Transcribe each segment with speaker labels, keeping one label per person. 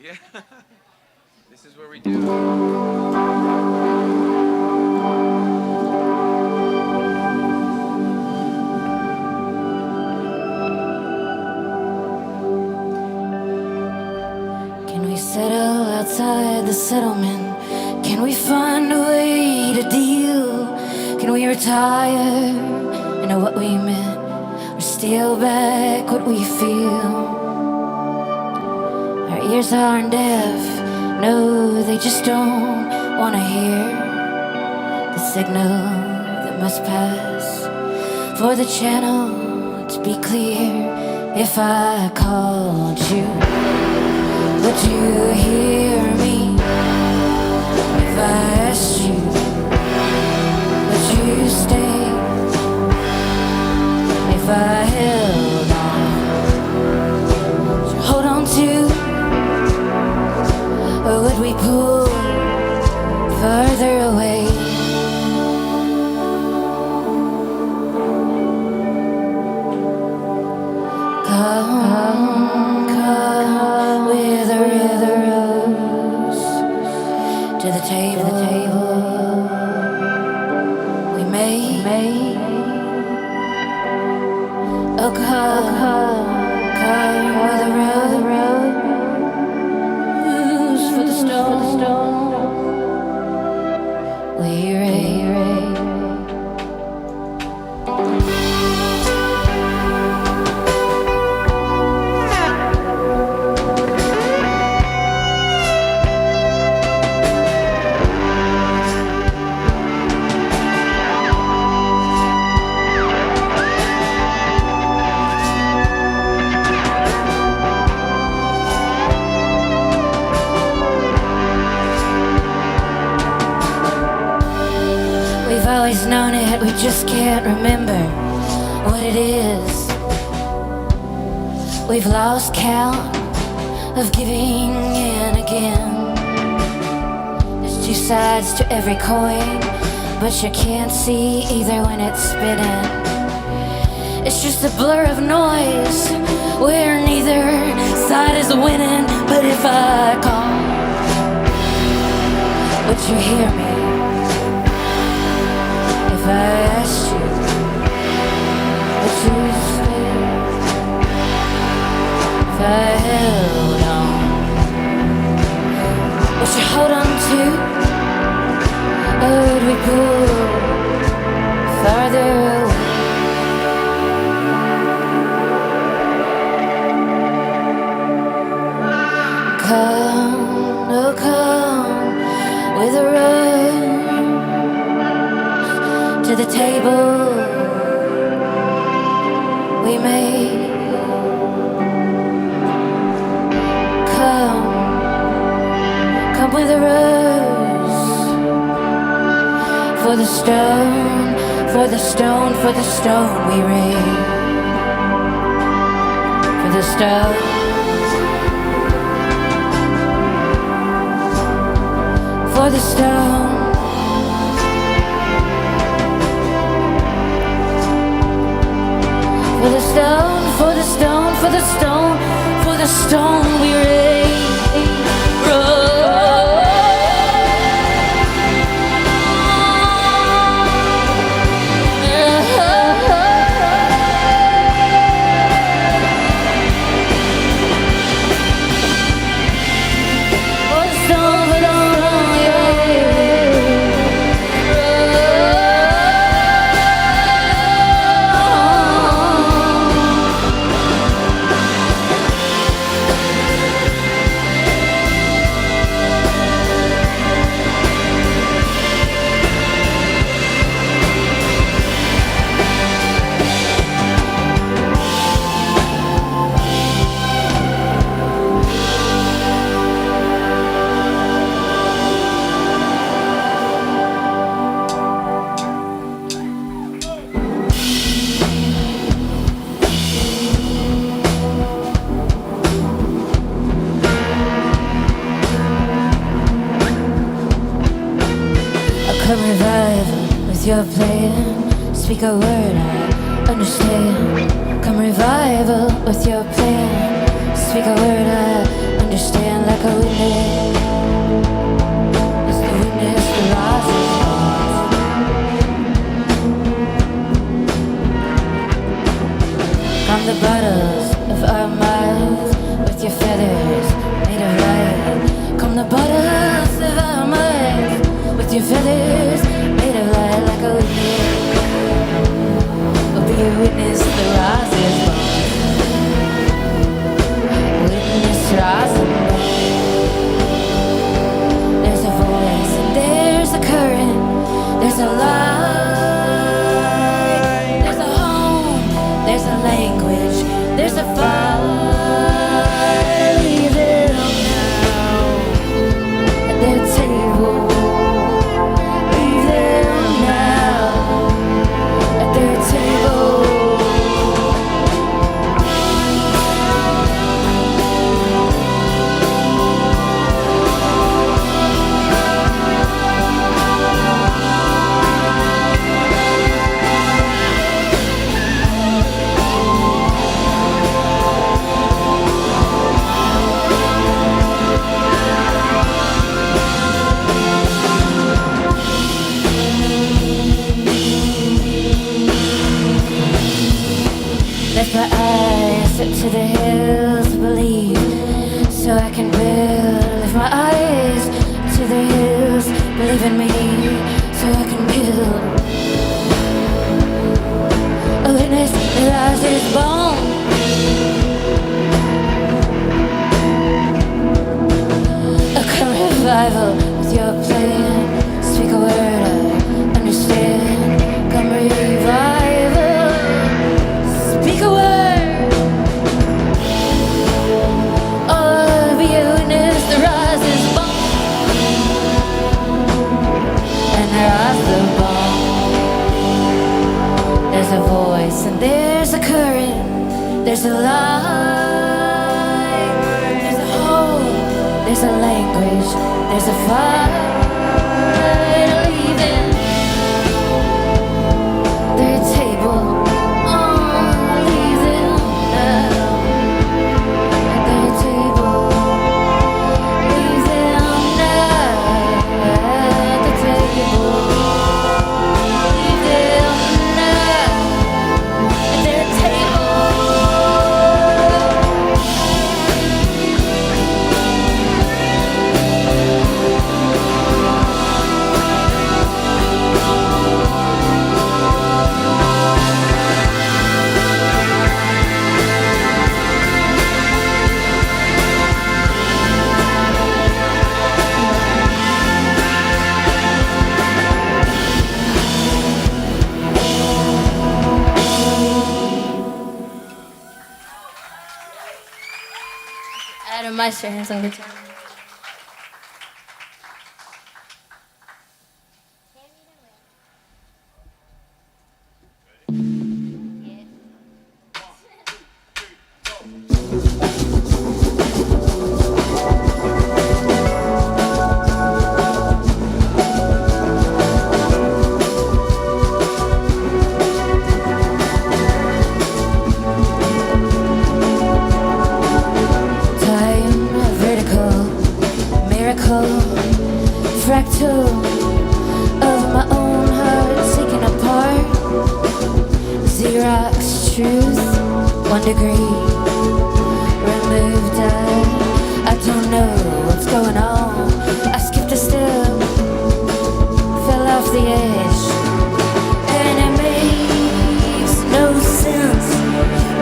Speaker 1: Yeah. This is where we do.
Speaker 2: Can we settle outside the settlement? Can we find a way to deal? Can we retire and know what we meant, or steal back what we feel? Our ears aren't deaf, no, they just don't want to hear the signal that must pass for the channel to be clear. If I called you, would you hear me? If I asked you, would you stay? If I held on, would you hold on to? Or would we pull farther away? Come with a rose to the table. We made. Oh, come with a rose for the stone. We raise. Always known it, we just can't remember what it is. We've lost count of giving in again. There's two sides to every coin, but you can't see either when it's spinning. It's just a blur of noise where neither side is winning. But if I call, would you hear me? If I asked you, would you stay? If I held on, would you hold on to? Or would we pull farther away? Come, oh come, with a rose to the table we made. Come with a rose for the stone, for the stone, for the stone we raised. For the stone, for the stone. For the stone, for the stone, for the stone, for the stone we raise. Come revive with your plan. Speak a word I understand. Come revival with your plan. Speak a word I understand like a From the bottles of our minds, with your feathers made of light. Come the bottles of our minds, with your feathers made of light. Like a witness, will be a witness the rises born. Witness rising born. There's a voice and there's a current, there's a light, there's a home, there's a language, there's a fire. Leave them now at their table. Leave them now at their table. Lift my eyes up to the hills, believe, so I can build. Lift my eyes to the hills, believe in me, so I can build. A witness that lies is born. A current revival with your plan. Speak a word I understand. Come revival. Speak a word. Oh, be a witness, the rise is born. And the rise is born. There's a voice and there's a current. There's a light. There's a hope. There's a language. There's a fire. Leaving their table. My hands on guitar. Fractal of my own heart taken apart. Xerox truth, 1 degree removed. I don't know what's going on. I skipped a step, fell off the edge, and it makes no sense.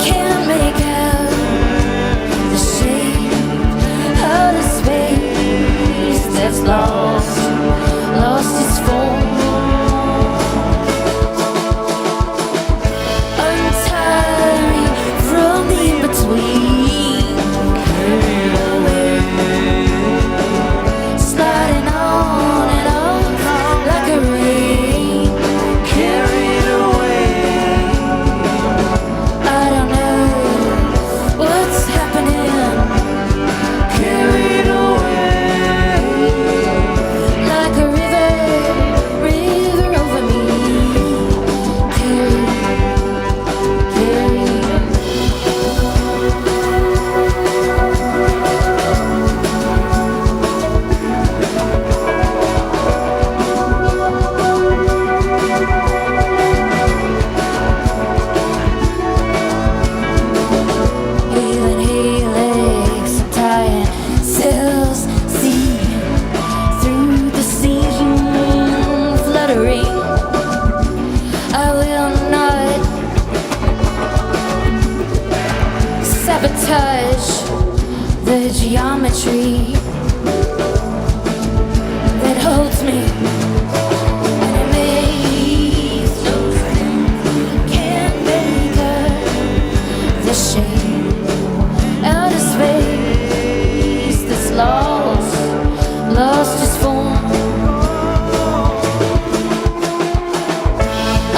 Speaker 2: Can't make out the shape of the space that's lost its form. Untie me from the in-between. geometry that holds me and it makes no sense. Can't make her the shape out of space that's lost its form.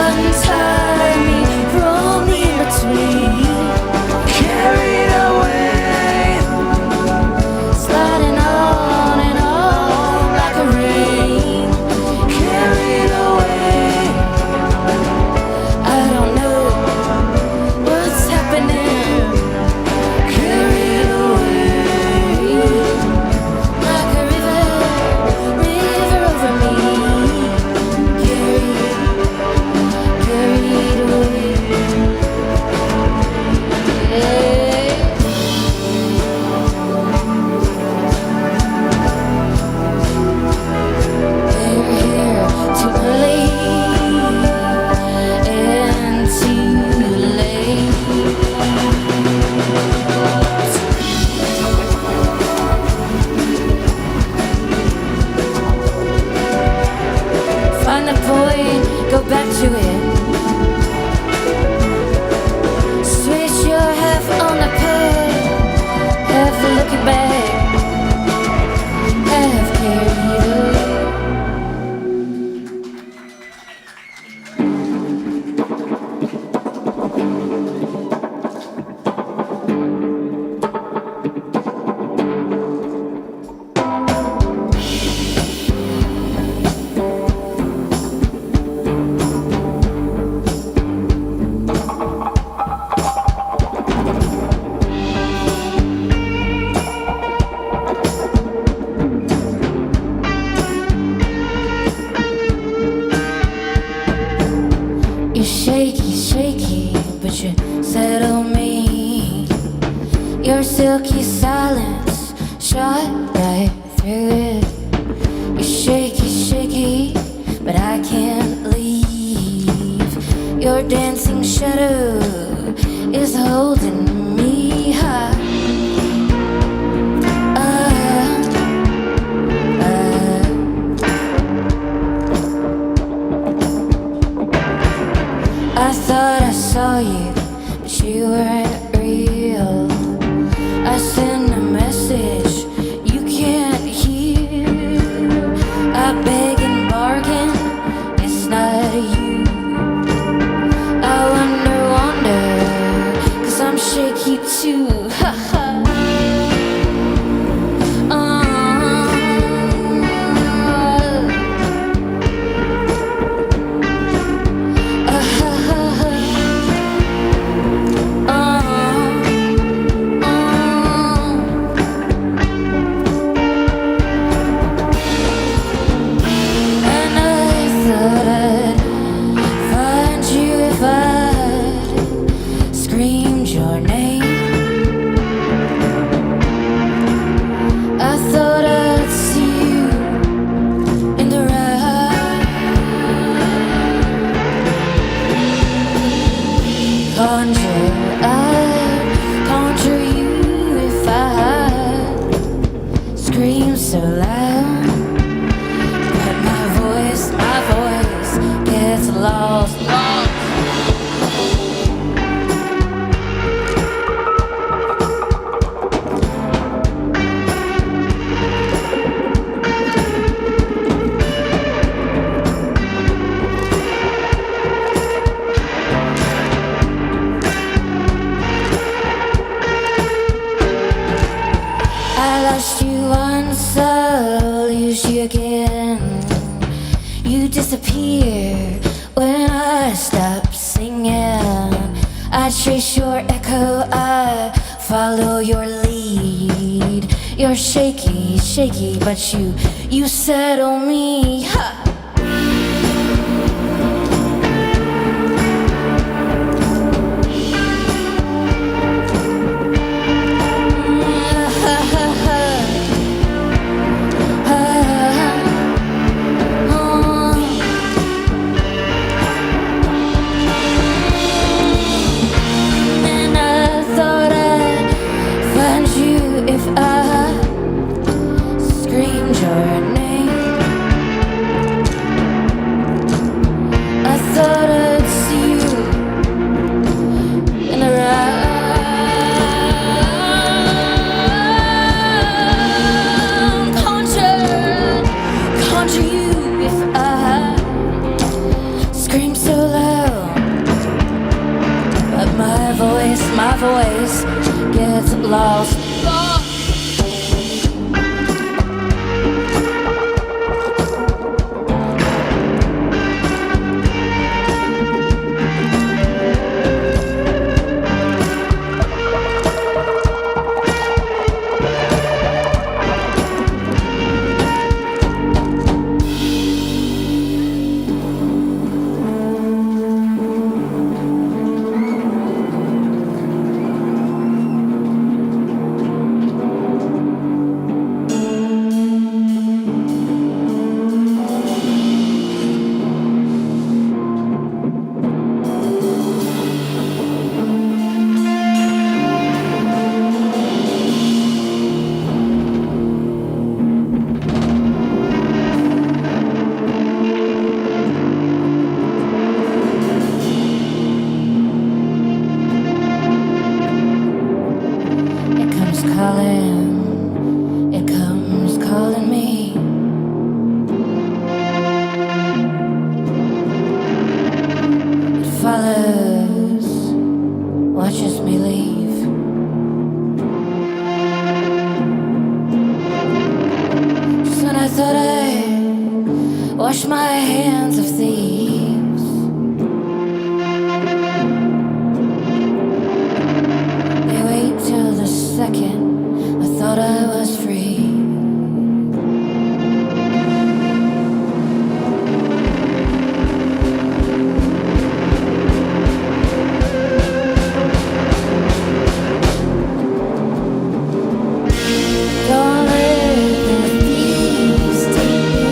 Speaker 2: Untie me from the in-between, carried away, sliding on and on like a rain, carried away. I don't know what's happening, carried away, like a river over me, carried away. Find the point, go back to it. Switch your half on the pad, half looking back, half carried away. You're shaky, shaky, but you settle me. Your silky silence shot right through it. You're shaky, shaky, but I can't leave. Your dancing shadow is holding me high. I thought I saw you, but you weren't real. I send a message you can't hear. I beg and bargain, it's not you. I wonder, 'cause I'm shaky too. Ha ha. So loud, but my voice gets lost. I lost you once, I'll lose you again. You disappear when I stop singing. I trace your echo, I follow your lead. You're shaky, shaky, but you settle me. Ha! If I My voice gets lost. It comes calling me. It follows, watches me leave. Just when I thought I washed my hands of thieves, they wait till the second I thought I was free. Don't let the thieves take you.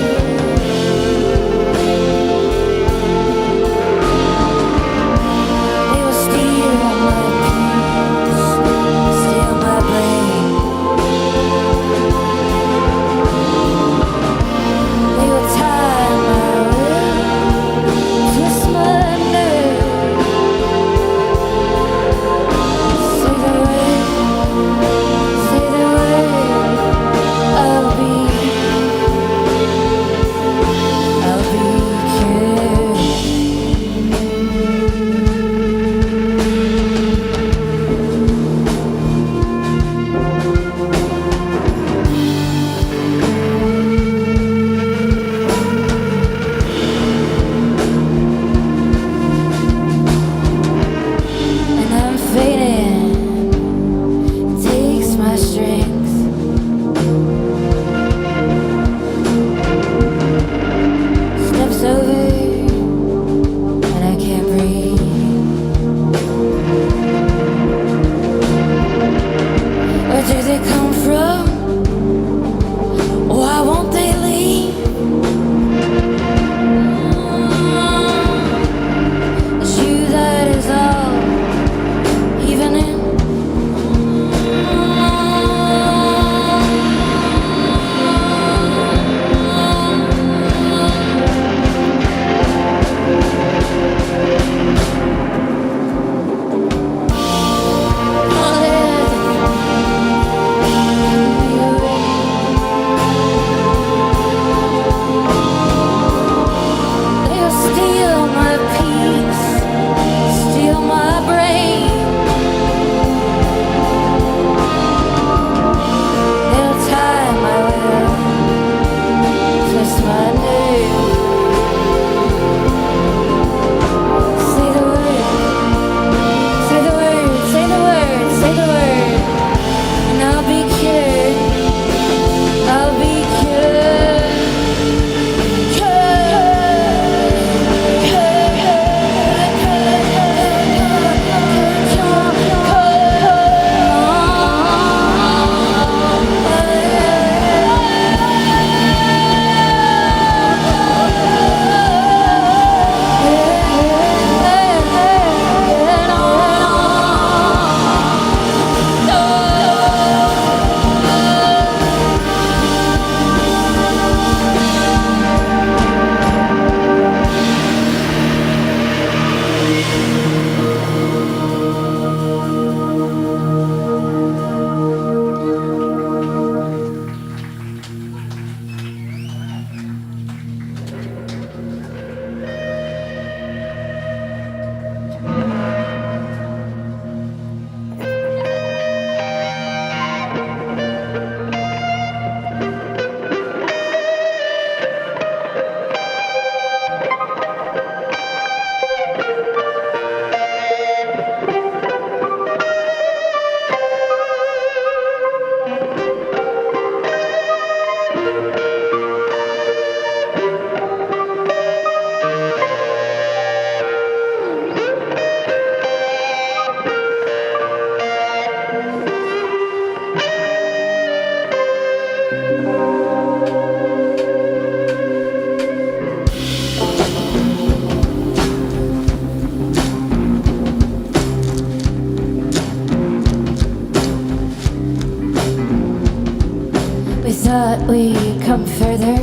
Speaker 2: thought we'd come further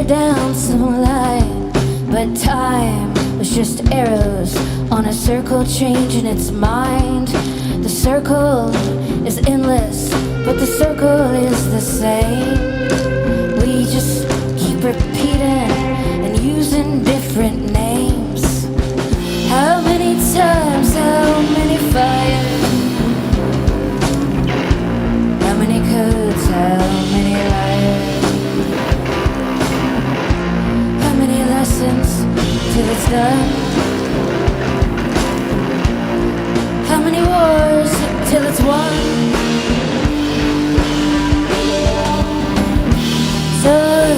Speaker 2: down some line, but time was just arrows on a circle changing its mind. The circle is endless, but the circle is the same. We just keep repeating and using different names. How many times, how many fires, how many codes, how many liars, how many lessons till it's done, how many wars till it's won. So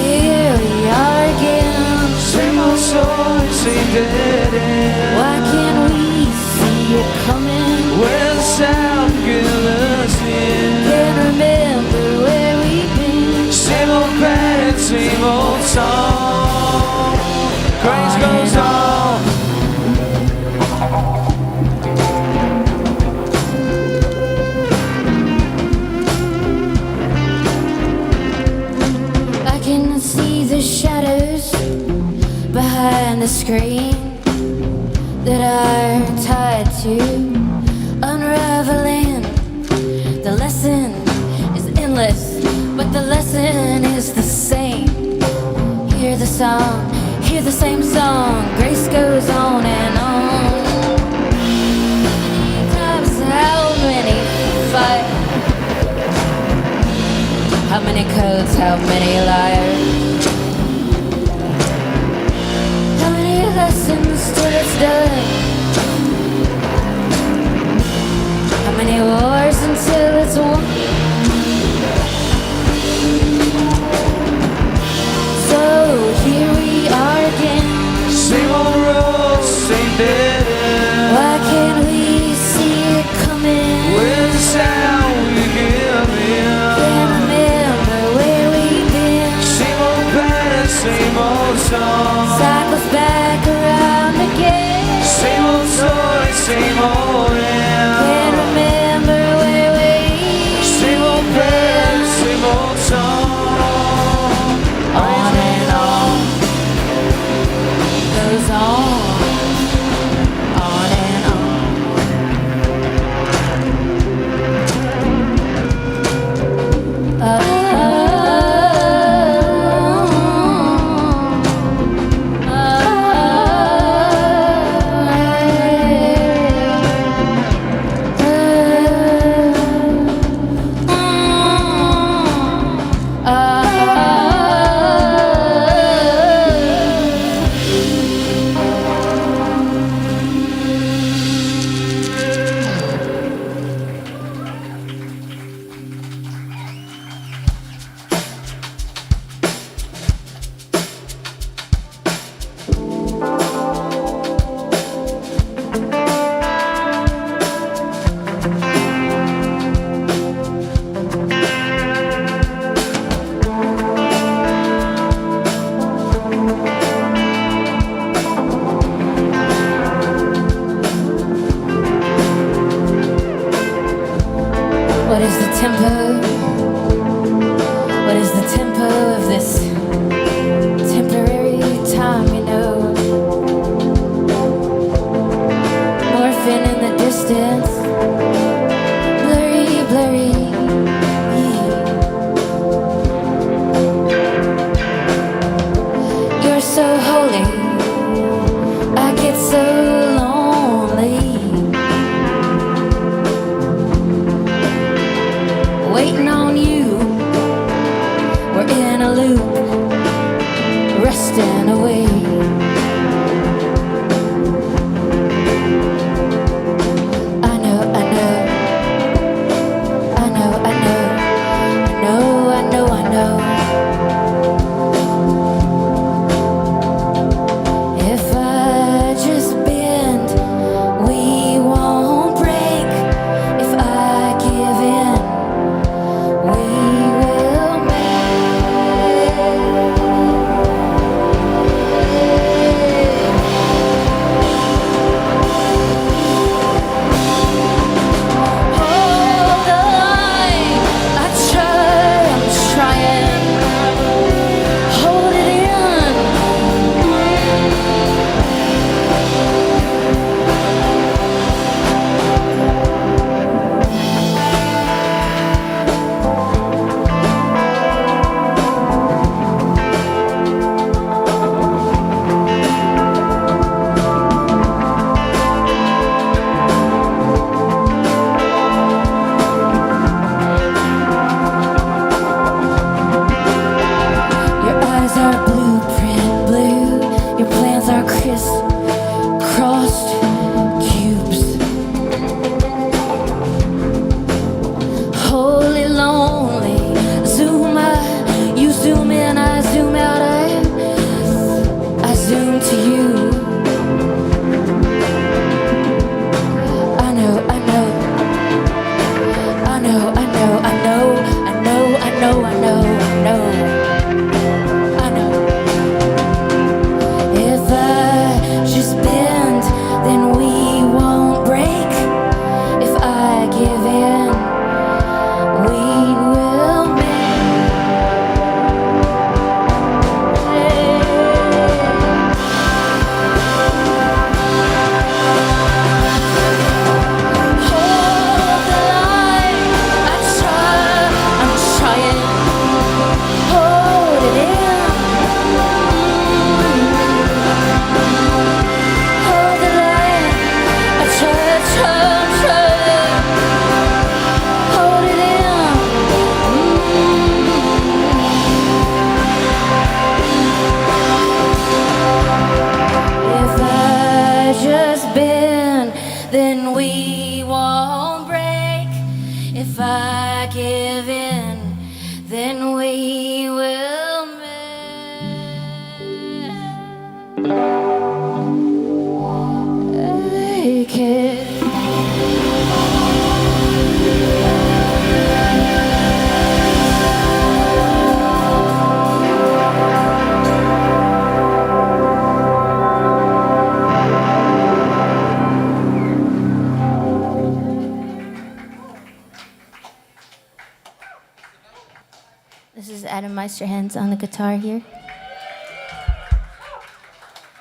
Speaker 2: here we are again,
Speaker 3: Same old story, same dead end.
Speaker 2: why can't we see it coming?
Speaker 3: Where the sound gives us in.
Speaker 2: Can't remember where we've been.
Speaker 3: Same old pattern, same old song. Grace goes on.
Speaker 2: I can see the shadows behind the screen that are tied to unraveling. The lesson is endless, but the lesson is the same. Hear the song, hear the same song. Grace goes on and on. Times how many fight? How many codes, how many liars? How many lessons till it's done? How many wars until it's won? So here we are again.
Speaker 3: Same old road, same dead end.
Speaker 2: Why can't we see it coming?
Speaker 3: Where the sound we give in.
Speaker 2: Can't remember where we've been.
Speaker 3: Same old pattern, same old song.
Speaker 2: Cycles back around again.
Speaker 3: Same old story, same old end.
Speaker 2: Can't remember where we've
Speaker 3: Same old pattern, same old song.
Speaker 2: on and on goes on and on. What is the tempo? What is the tempo of this temporary time, you know? Morphing in the distance, blurry, blurry. You're so holy, I get so lonely. Waiting on you, we're in a loop, resting away. I know we won't break. If I give in, then we will make it. This is Adam Meisterhands on the guitar here.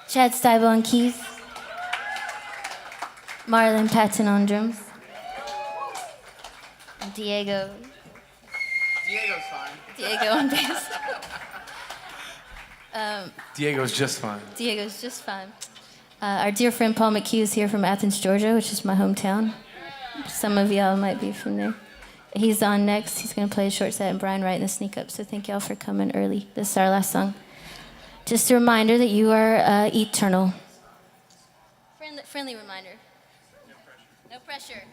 Speaker 2: Chad Stiebel on keys. Marlon Patton on drums. And Diego on bass.
Speaker 3: Diego's just fine.
Speaker 2: Diego's just fine. Our dear friend Paul McHugh is here from Athens, Georgia, which is my hometown. Some of y'all might be from there. He's on next. He's going to play a short set, and Brian Wright and the Sneakups. So thank y'all for coming early. This is our last song. Just a reminder that you are eternal. Friendly reminder. No pressure.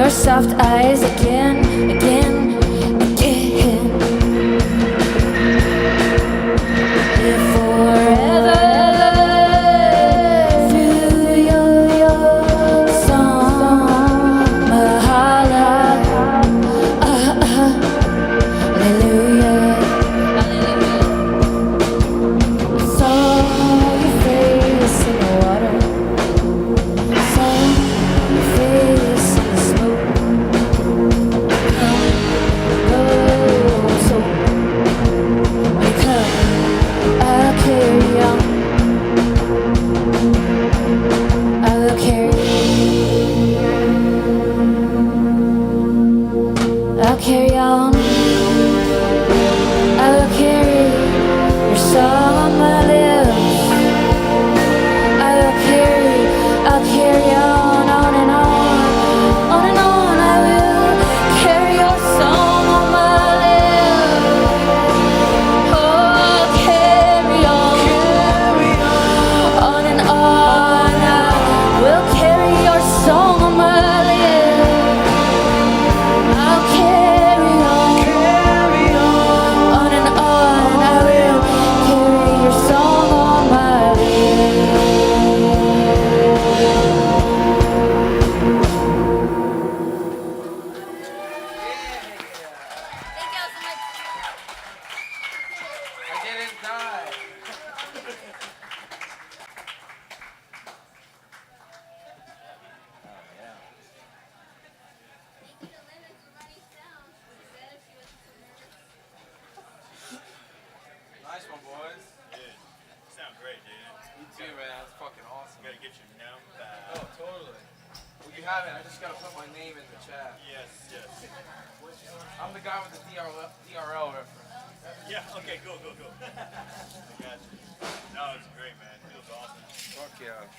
Speaker 2: Soft eyes again, again, again. Live forever through your song. Mahala, hallelujah. Saw your face in the water. Saw your face in the smoke.
Speaker 4: picture, number.
Speaker 1: Oh, totally. Well, you have it. I just gotta put my name in the chat.
Speaker 4: Yes, yes.
Speaker 1: I'm the guy with the DRL reference.
Speaker 4: Yeah, okay, go. I got you. No, it's great, man. It feels awesome.
Speaker 1: Fuck yeah.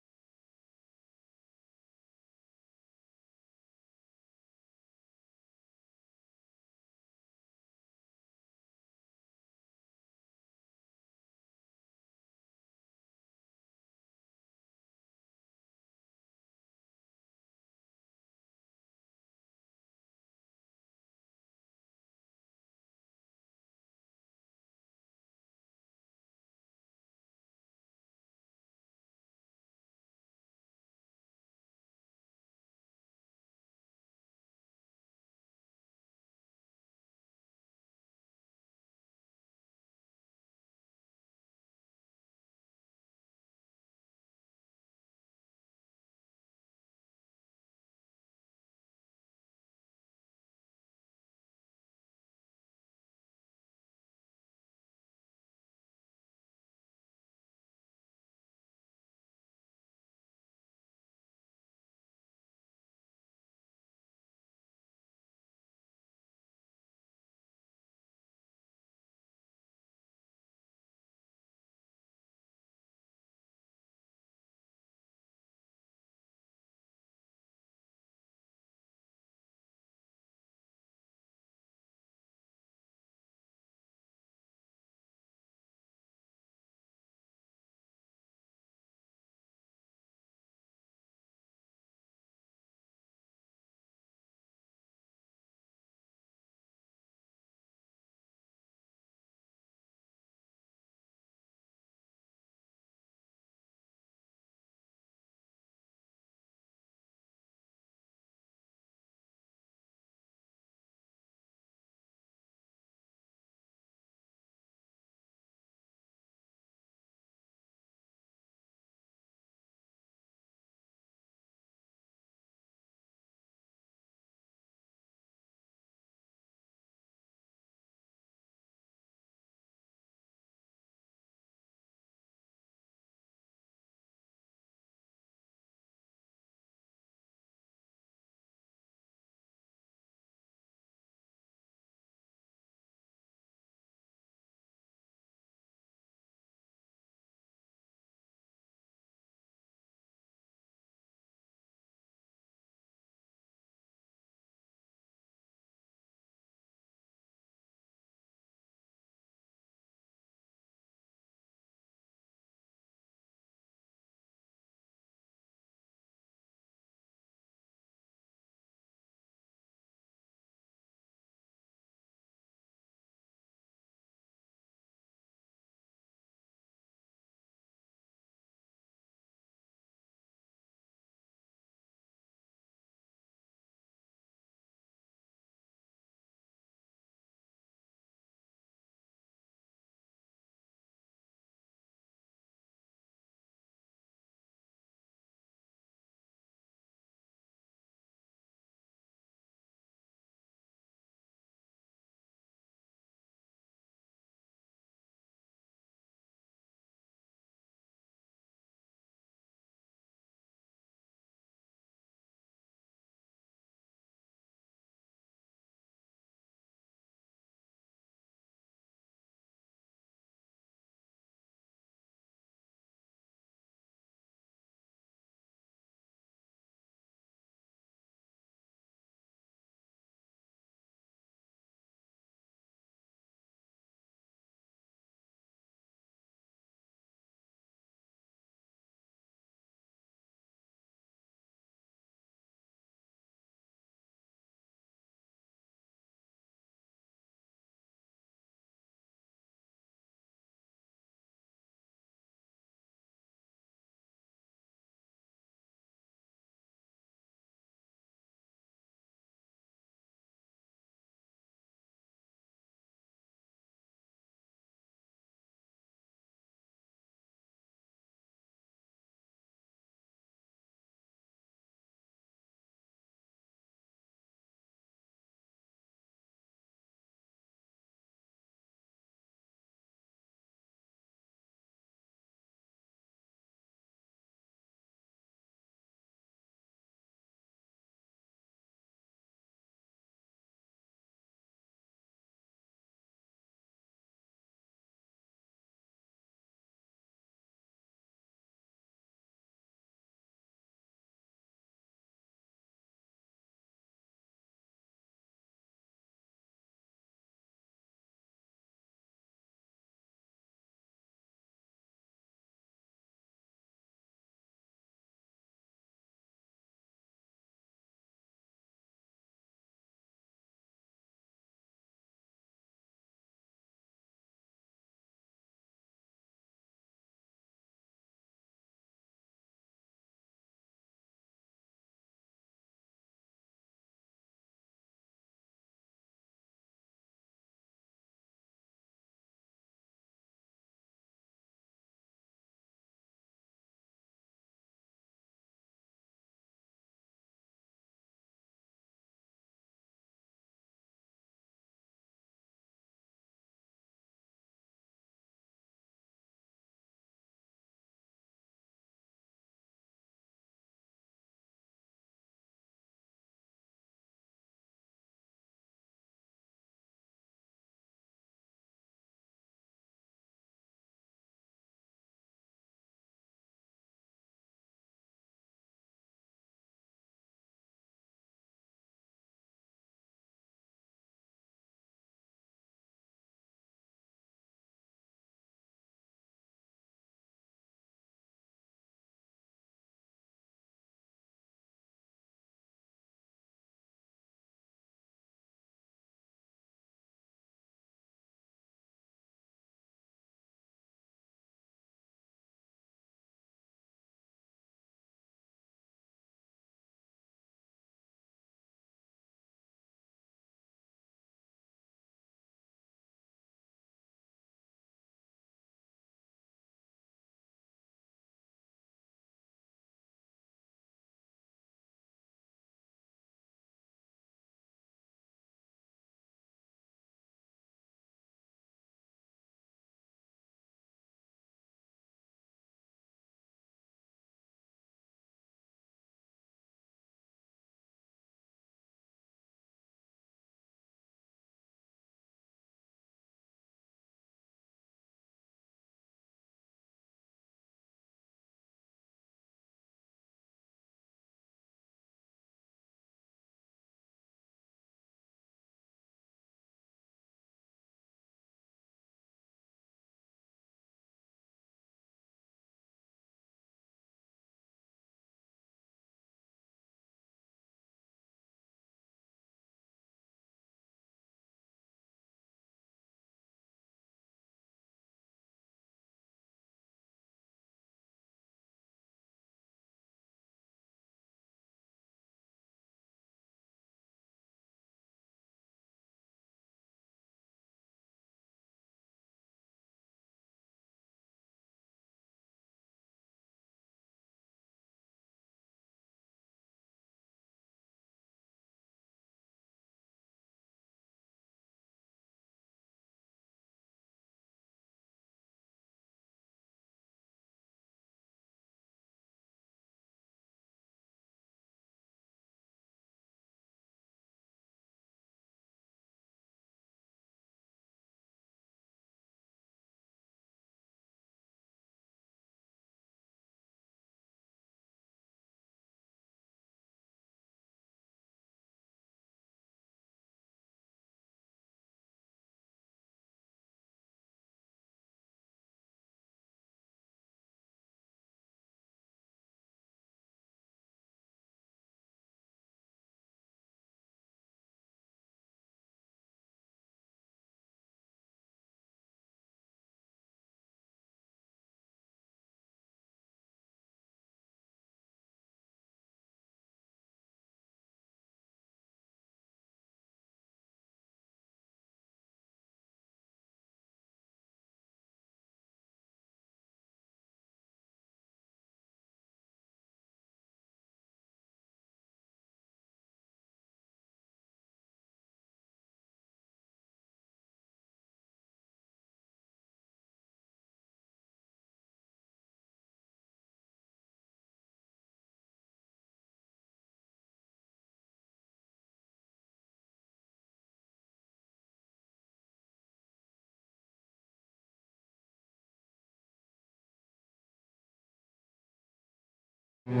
Speaker 3: Deep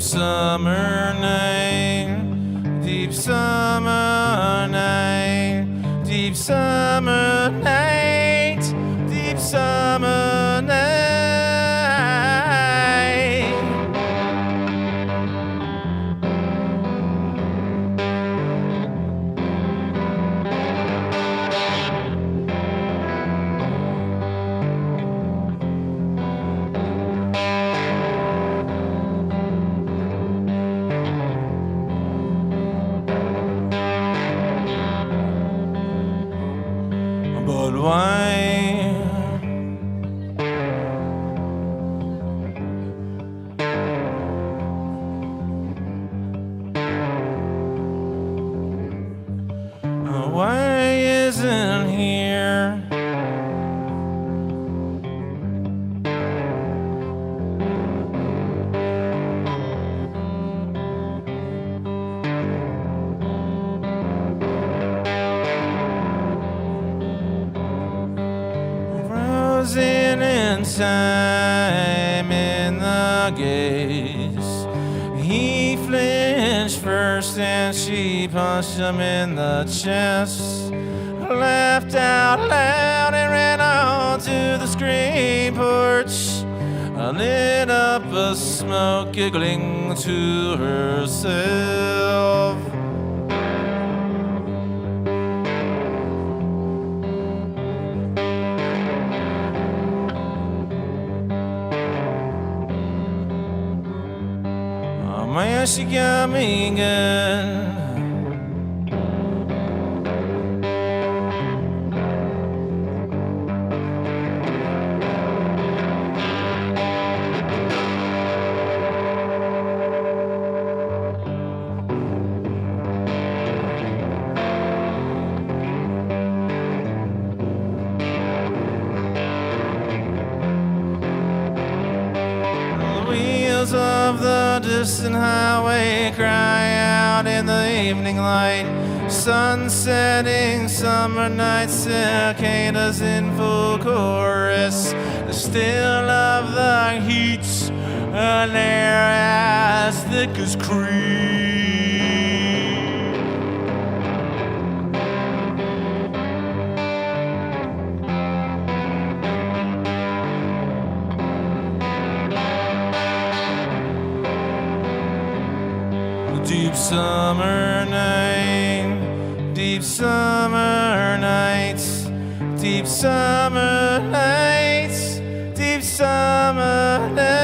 Speaker 3: summer night, deep summer night, deep summer night, deep summer night. But why? Why isn't here? Frozen in time in the gaze. He flinched first and she punched him in the chest. Laughed out loud and ran on to the screen porch. Lit up a smoke, giggling to herself. Man, she got me good. Of the distant highway cry out in the evening light. Sun setting, summer night, cicadas in full chorus. The still of the heat, an air as thick as cream. Deep summer night, deep summer nights, deep summer nights, deep summer night.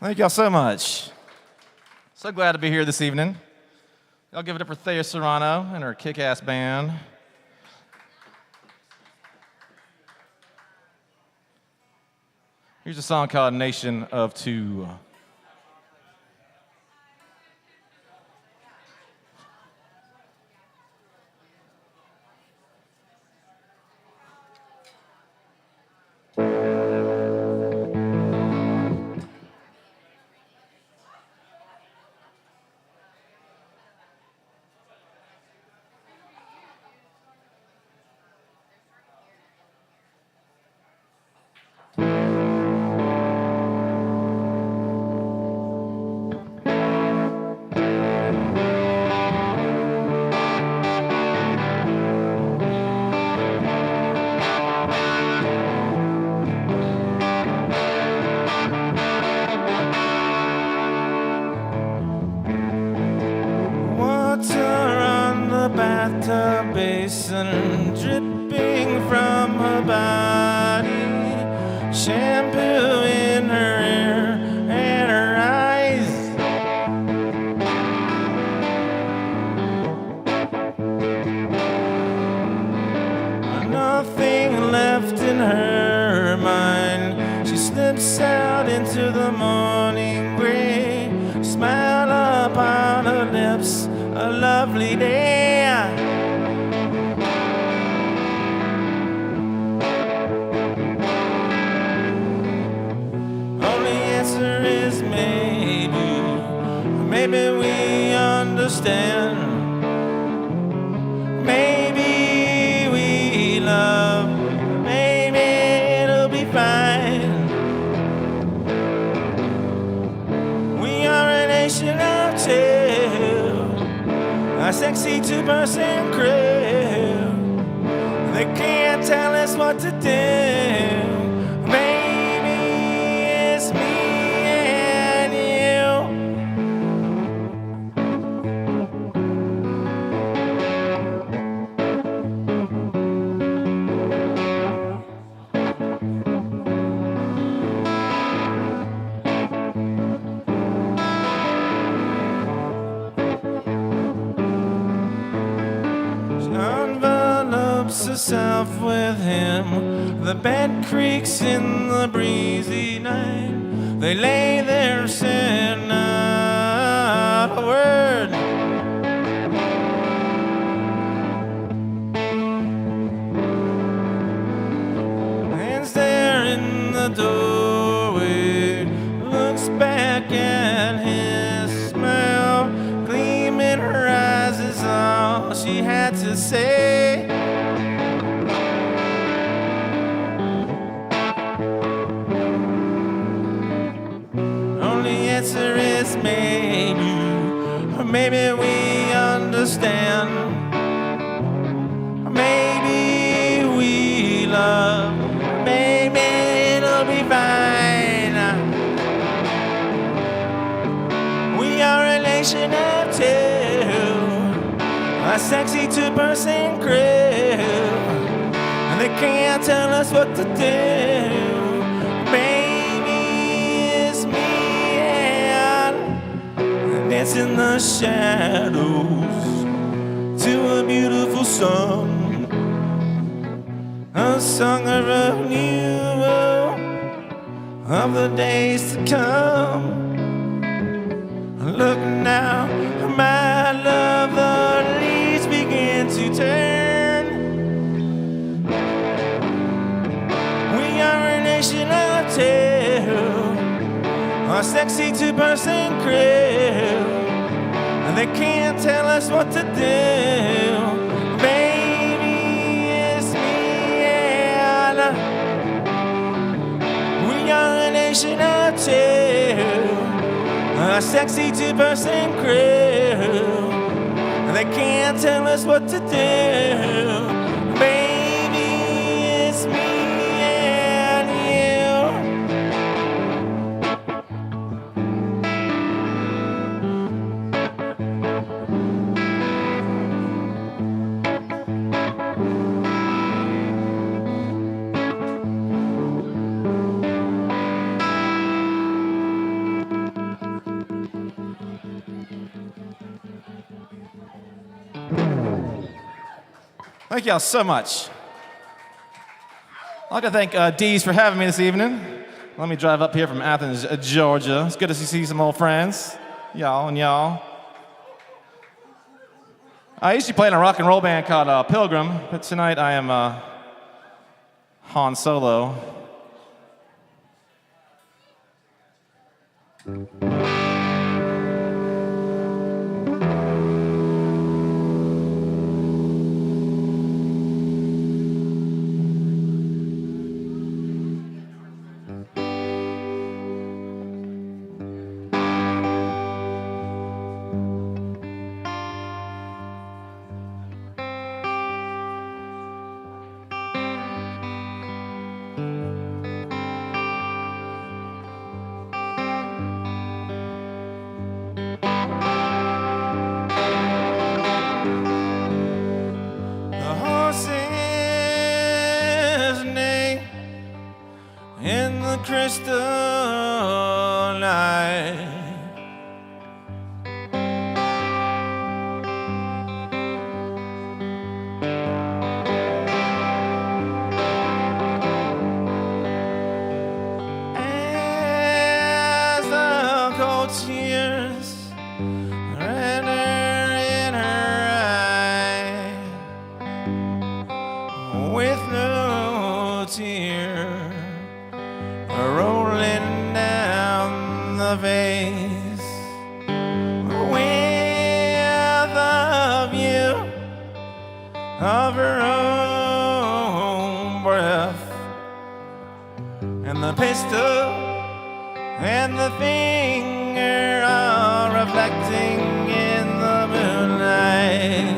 Speaker 3: Thank y'all so much. So glad to be here this evening. Y'all give it up for Thayer Serrano and her kick-ass band. Here's a song called Nation of Two. Bathtub basin dripping from her body, shampoo in her hair and her eyes. Nothing left in her mind. She slips out into the morning gray, smile upon her lips, a lovely day. Maybe we understand. Maybe we love. Maybe it'll be fine. We are a nation of two, a sexy two-person crew. They can't tell us what to do. Herself with him, the bed creaks in the breezy night. They lay there saying not a word. Hands there in the doorway, looks back at his smile, gleam in her eyes is all she had to say. Answer is maybe, or maybe we understand. Maybe we love. Maybe it'll be fine. We are a nation of two, a sexy two-person crew, and they can't tell us what to do. Dance in the shadows to a beautiful song, a song of renewal of the days to come. Look now, my love, the leaves begin to turn. We are a nation of two, a sexy two-person crew, and they can't tell us what to do. Baby, it's me and we are a nation of two, a sexy two-person crew, and they can't tell us what to do. Baby, it's me and you. Thank y'all so much. I'd like to thank Dee's for having me this evening. Let me drive up here from Athens, Georgia. It's good to see some old friends, y'all and y'all. I used to play in a rock and roll band called Pilgrim, but tonight I am Han Solo. Crystal night, as the cold tears ran in her eye, with no tear rolling down the face, with the view of her own breath, and the pistol and the finger are reflecting in the moonlight.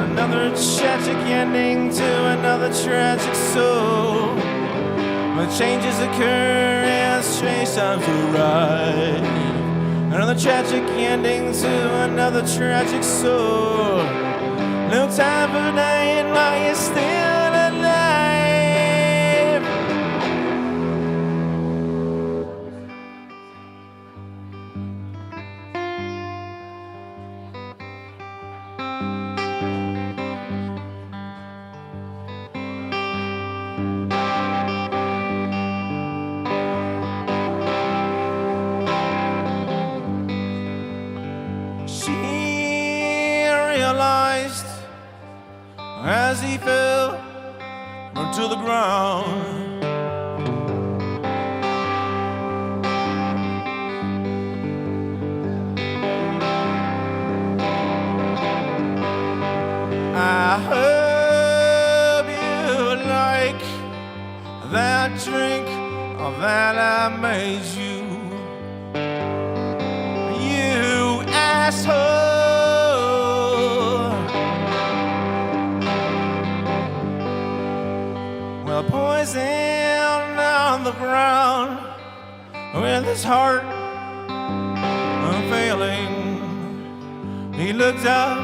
Speaker 3: Another tragic ending to another tragic soul. But changes occur as strange times arrive. Another tragic ending to another tragic soul. No time for dying while you're still alive. As he fell to the ground, I hope you like that drink that I made you, you asshole. Poison on the ground, with his heart failing, he looked up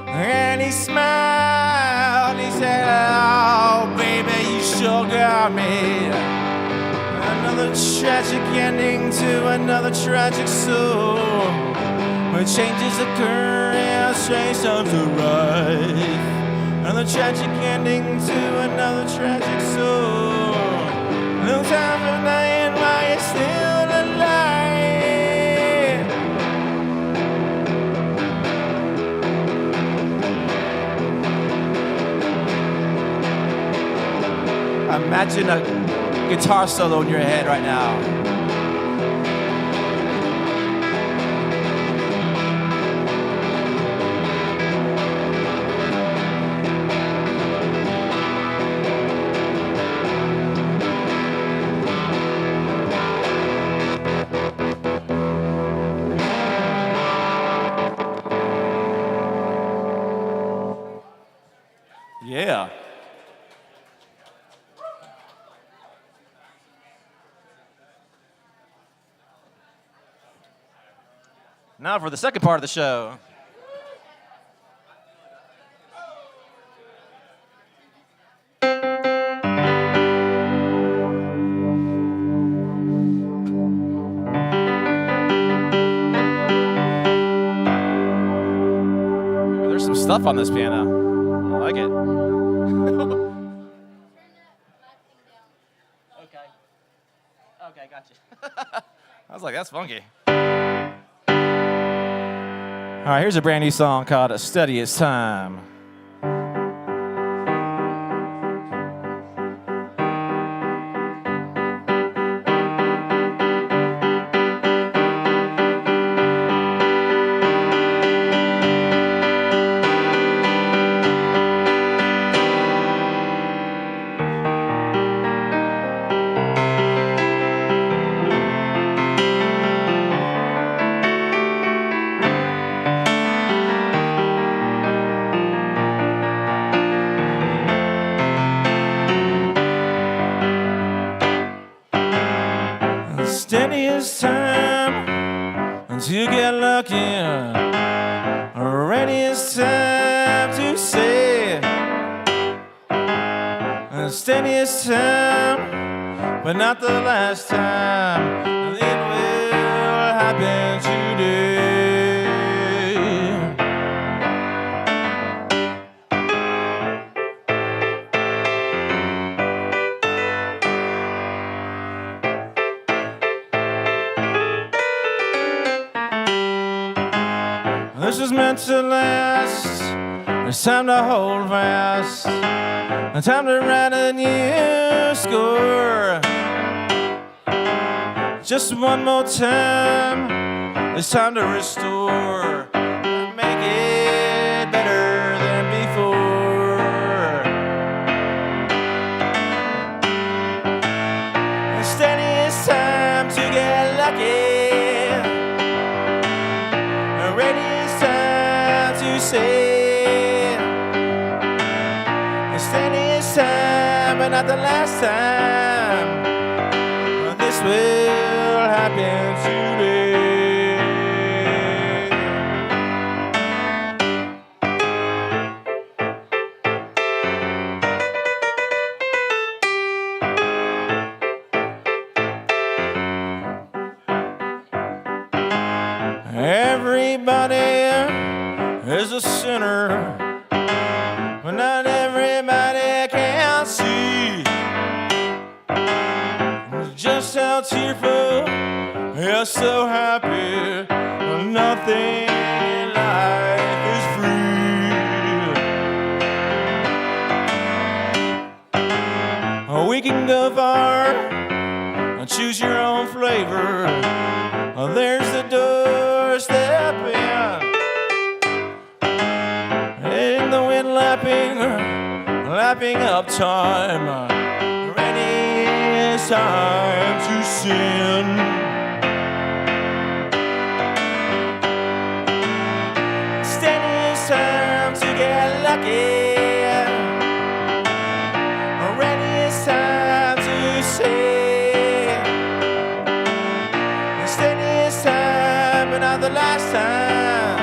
Speaker 3: and he smiled. He said, "Oh, baby, you sure got me." Another tragic ending to another tragic soul, where changes occur and strange times arrive. Another tragic ending to another tragic soul. No time for dying while you're still alive. Imagine a guitar solo in your head right now. Yeah. Now for the second part of the show. There's some stuff on this piano.
Speaker 1: Okay, gotcha.
Speaker 3: I was like, that's funky. All right, here's a brand new song called Steady As Time. Steady as time until you get lucky. Ready as time to say. Steady as time, but not the last time. It will happen today. This is meant to last. It's time to hold fast. It's time to write a new score. Just one more time. It's time to restore. Make it better than before. Steady it's time to get lucky. Ready it's time to say. Steady it's time, but not the last time. This will happen today. Everybody is a sinner, but not everybody can see just how tearful, you're so happy. Nothing in life is free. We can go far, choose your own flavor. There's the door, step in. In the wind lapping up time. Ready it's time to sin. Steady it's time to get lucky. Ready it's time to say. Steady it's time, but not the last time.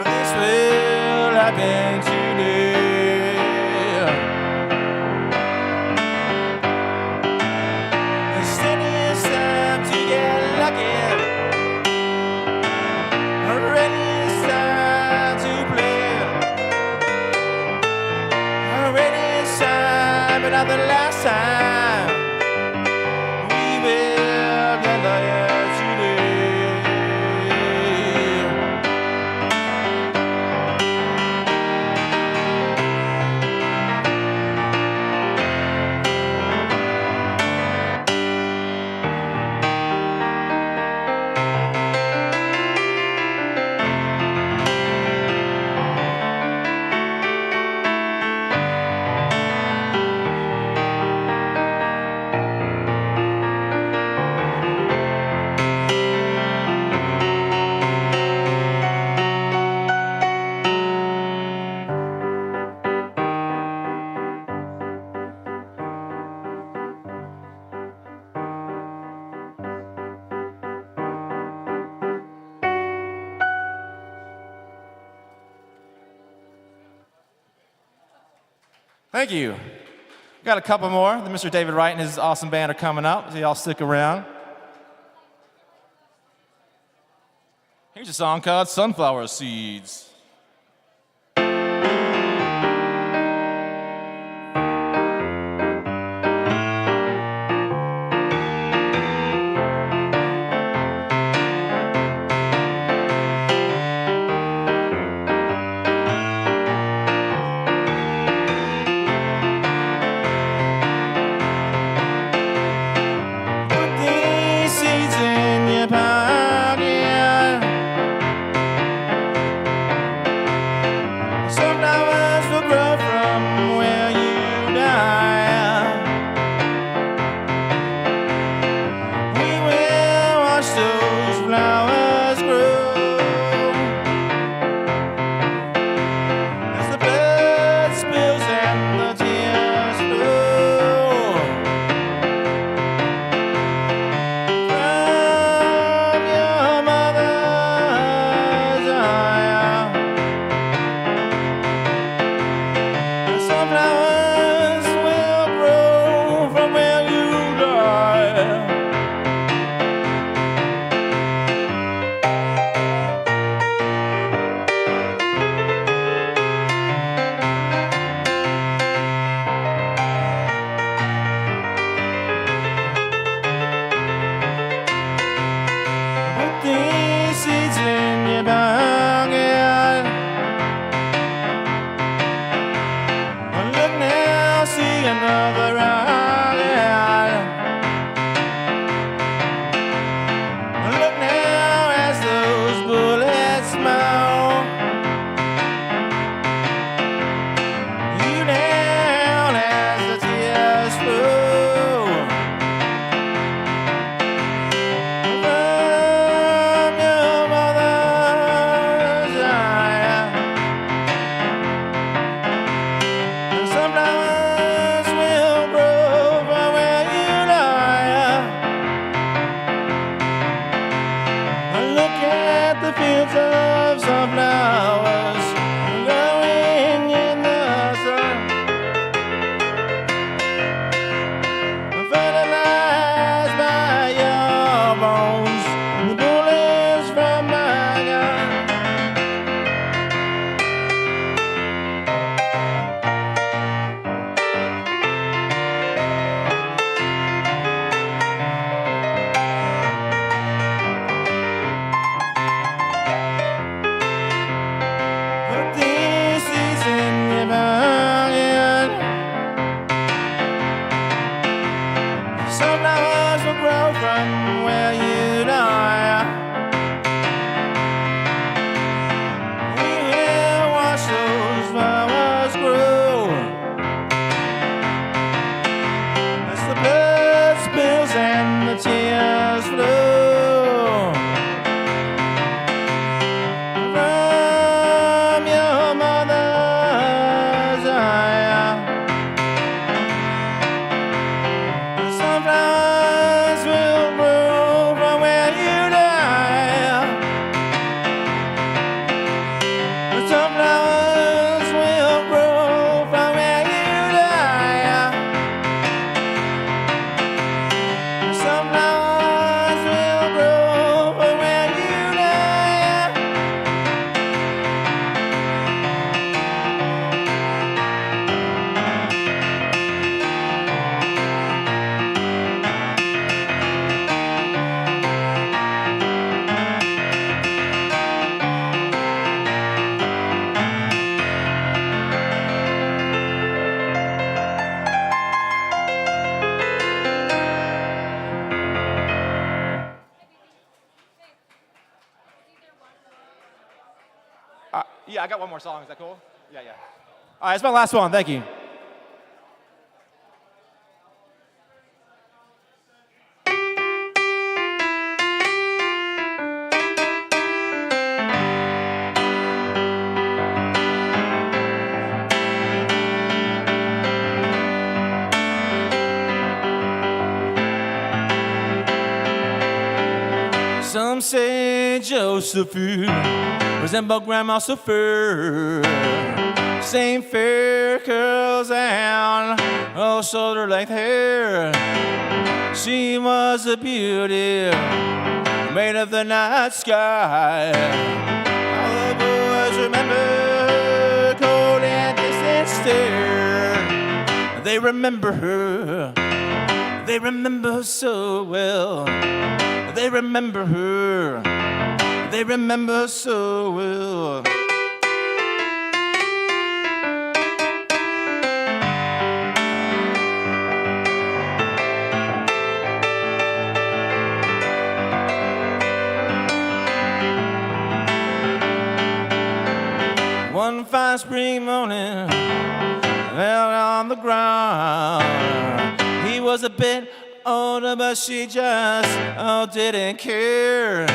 Speaker 3: This will happen today. Steady it's time to get lucky. Ready it's time to play. Ready it's time, but not the last time. We will get there today. Thank you. Got a couple more. Mr. David Wright and his awesome band are coming up, so y'all stick around. Here's a song called Sunflower Seeds. sunflowers will grow from where you lie. Put these seeds in your backyard. Look now, see another eye. Look now as those bullets smile. You down as the tears flow. From your mother's eye. Sunflowers will grow from where you lie. Look at the fields of sunflowers glowing in the sun, fertilized by your bones, the bullets from my gun. Put these seeds in your backyard. Sunflowers will grow from where you lie. We will watch those flowers grow as the blood spills and the tears flow. From your mother's eye. The sunflowers will grow from where you lie. The sunflowers will grow from where you lie. The sunflowers will grow from where you lie. Yeah, I got one more song. Is that cool? Yeah. All right, it's my last one. Thank you. Some say Josephine resembled Grandma Sophia. Same fair curls and shoulder-length hair. She was a beauty made of the night sky. All the boys remember her cold and distant stare. They remember her. They remember her so well. They remember her. They remember her so well. One fine spring morning, fell on the ground. He was a bit older, but she just didn't care.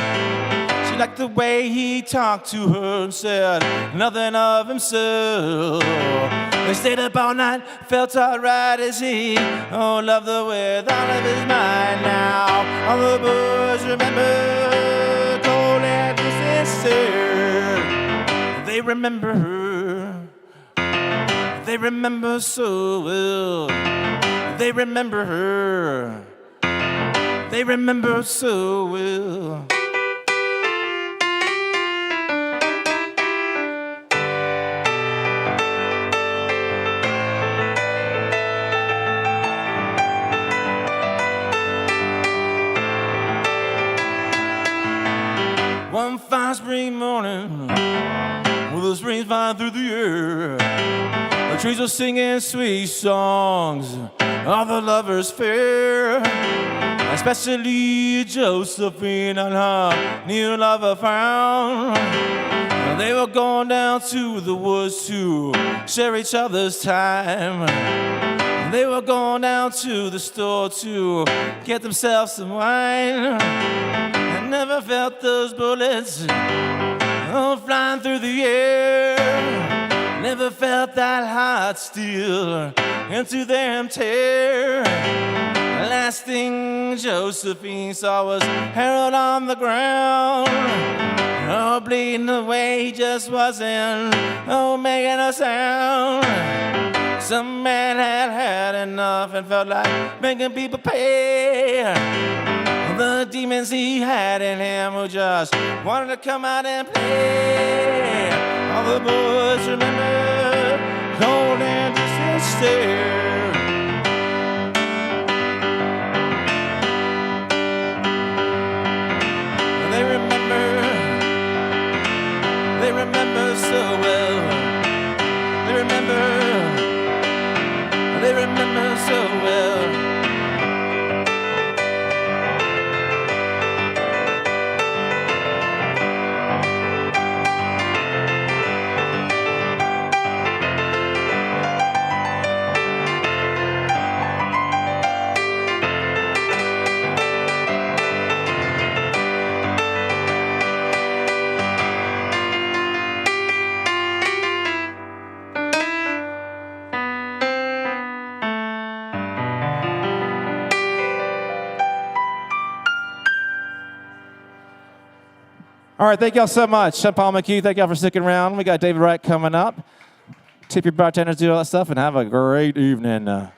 Speaker 3: She liked the way he talked to her and said nothing of himself. They stayed up all night, felt alright as he loved her with all of his mind. Now all the boys remember cold and distant stare. They remember her. They remember so well. They remember her. They remember so well. One fine spring morning, with the streams flying through the air, the trees were singing sweet songs of the lovers fair, especially Josephine and her new lover found. They were going down to the woods to share each other's time. They were going down to the store to get themselves some wine. I never felt those bullets flying through the air. Never felt that hot steel into them tear. The last thing Josephine saw was Harold on the ground. Oh, bleeding away, he just wasn't making a sound. Some man had had enough and felt like making people pay. The demons he had in him who just wanted to come out and play. All the boys remember cold and distant stare. They remember so well. They remember so well. All right, thank y'all so much. I'm Paul McHugh. Thank y'all for sticking around. We got David Wright coming up. Tip your bartenders, do all that stuff, and have a great evening.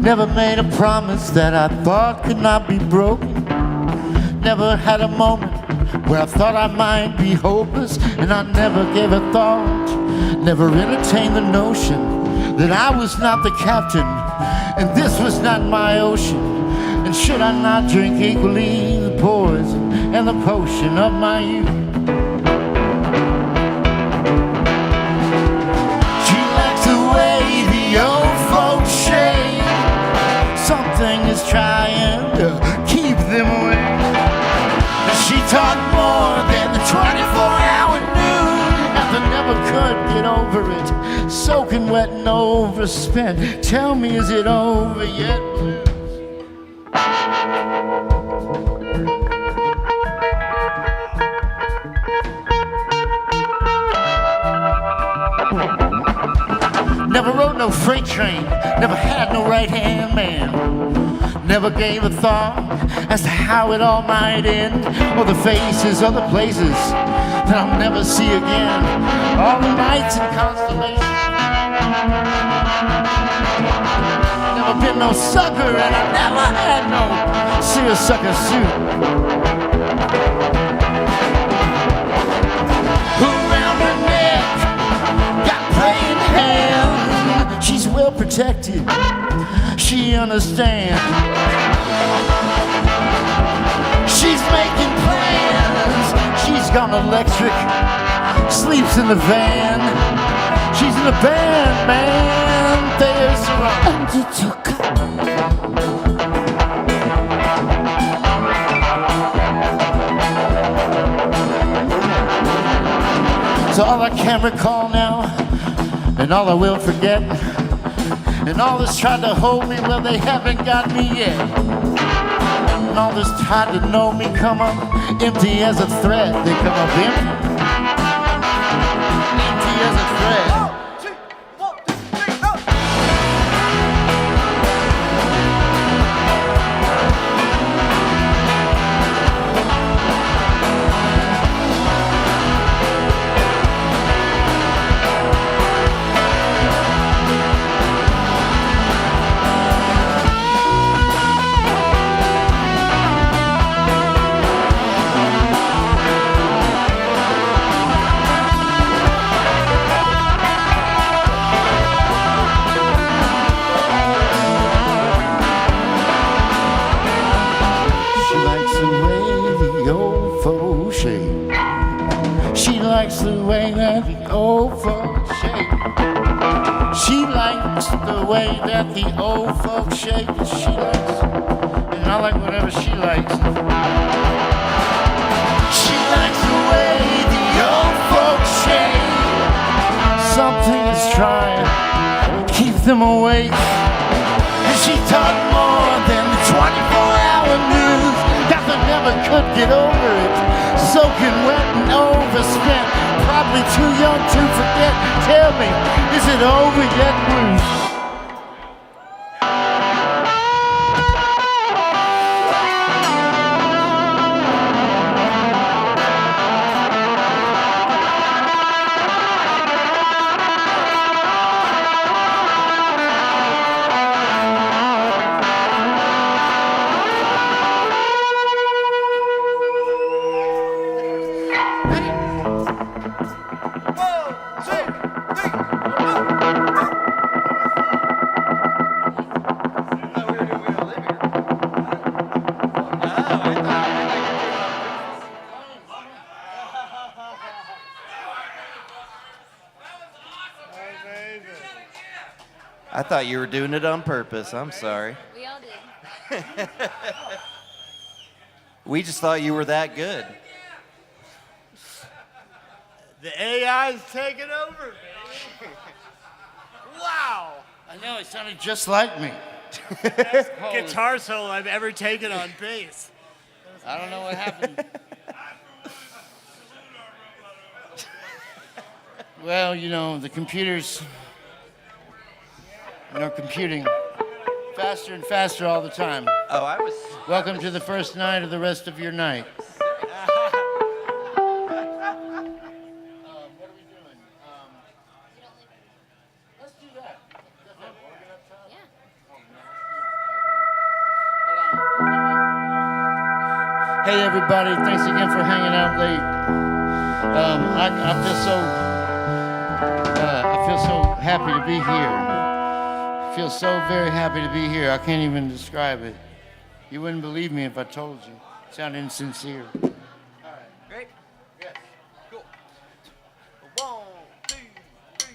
Speaker 5: Never made a promise that I thought could not be broken. Never had a moment where I thought I might be hopeless, and I never gave a thought, never entertained the notion that I was not the captain and this was not my ocean. And should I not drink equally the poison and the potion of my youth? She likes the way the old folks shake. Something is trying to keep them away. She taught more than the 24-hour news. Nothing never could get over it. Soaking wet and overspent. Tell me, is it over yet, blues? Never rode no freight train, never had no right-hand man. Never gave a thought as to how it all might end, or the faces or the places that I'll never see again. All the nights and constellations. Never been no sucker, and I never had no seersucker suit. Around her neck, got praying hands. She's well protected, she understands. She's making plans. She's gone electric, sleeps in the van. She's in the band, man. There's Serrano. So all I can recall now, and all I will forget, and all that's tried to hold me, well, they haven't got me yet. And all that's tried to know me come up empty as a thread. They come up empty as a thread. She likes the way that the old folks shake. She likes the way that the old folks shake. She likes, and I like whatever she likes. She likes the way the old folks shake. Something is trying to keep them awake. And she taught more than the 24-hour news. Nothing never could get over it. Soaking wet and overspent, probably too young to forget. Tell me, is it over yet, Bruce?
Speaker 3: I thought you were doing it on purpose. I'm sorry.
Speaker 2: We all did.
Speaker 3: We just thought you were that good.
Speaker 5: The AI's taking over, baby. Wow. I know, it sounded just like me.
Speaker 6: Guitar solo I've ever taken on bass.
Speaker 5: I don't know what happened. Well, you know, the computers, computing faster and faster all the time.
Speaker 3: Oh, I was.
Speaker 5: Welcome to the first night of the rest of your night. What are we doing? Let's do that. Does that organ up top?
Speaker 2: Yeah.
Speaker 5: Oh, no. Hey everybody, thanks again for hanging out late. I feel so happy to be here. I feel so very happy to be here. I can't even describe it. You wouldn't believe me if I told you. It sounded insincere.
Speaker 1: Great.
Speaker 5: Yes.
Speaker 1: Cool. 1, 2, 3,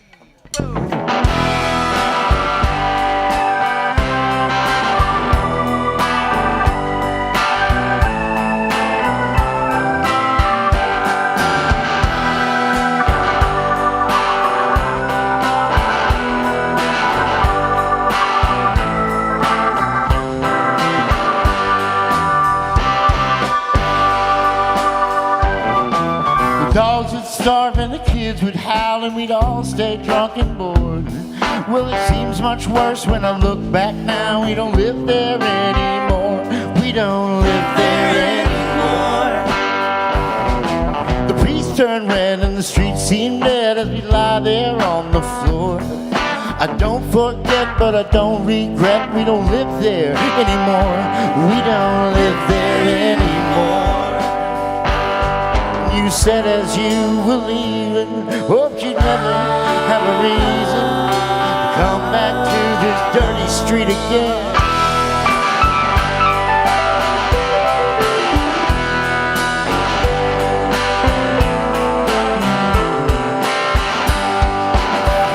Speaker 1: boom.
Speaker 5: Dogs would starve and the kids would howl and we'd all stay drunk and bored. Well, it seems much worse when I look back now. We don't live there anymore. We don't live there anymore. The priest turned red and the streets seemed dead as we lie there on the floor. I don't forget, but I don't regret. We don't live there anymore. We don't live there anymore. You said as you were leaving, hoped you'd never have a reason to come back to this dirty street again.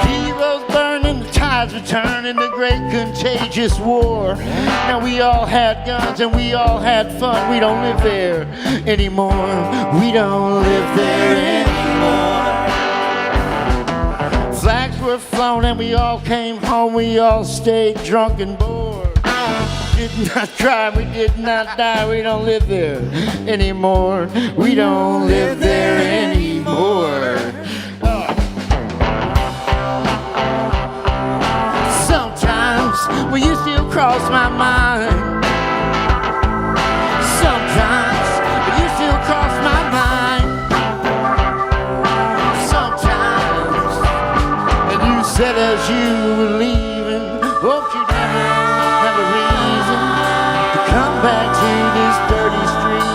Speaker 5: Heroes burning, the tides were turning, the great contagious war. Now we all had guns and we all had fun. We don't live there anymore. We don't live there anymore. Flags were flown and we all came home. We all stayed drunk and bored. Did not cry, we did not die. We don't live there anymore. We don't live there anymore. Sometimes will you still cross my mind? Sometimes will you still cross my mind? Sometimes, and you said as you were leaving, hoped you'd never have a reason to come back to this dirty street.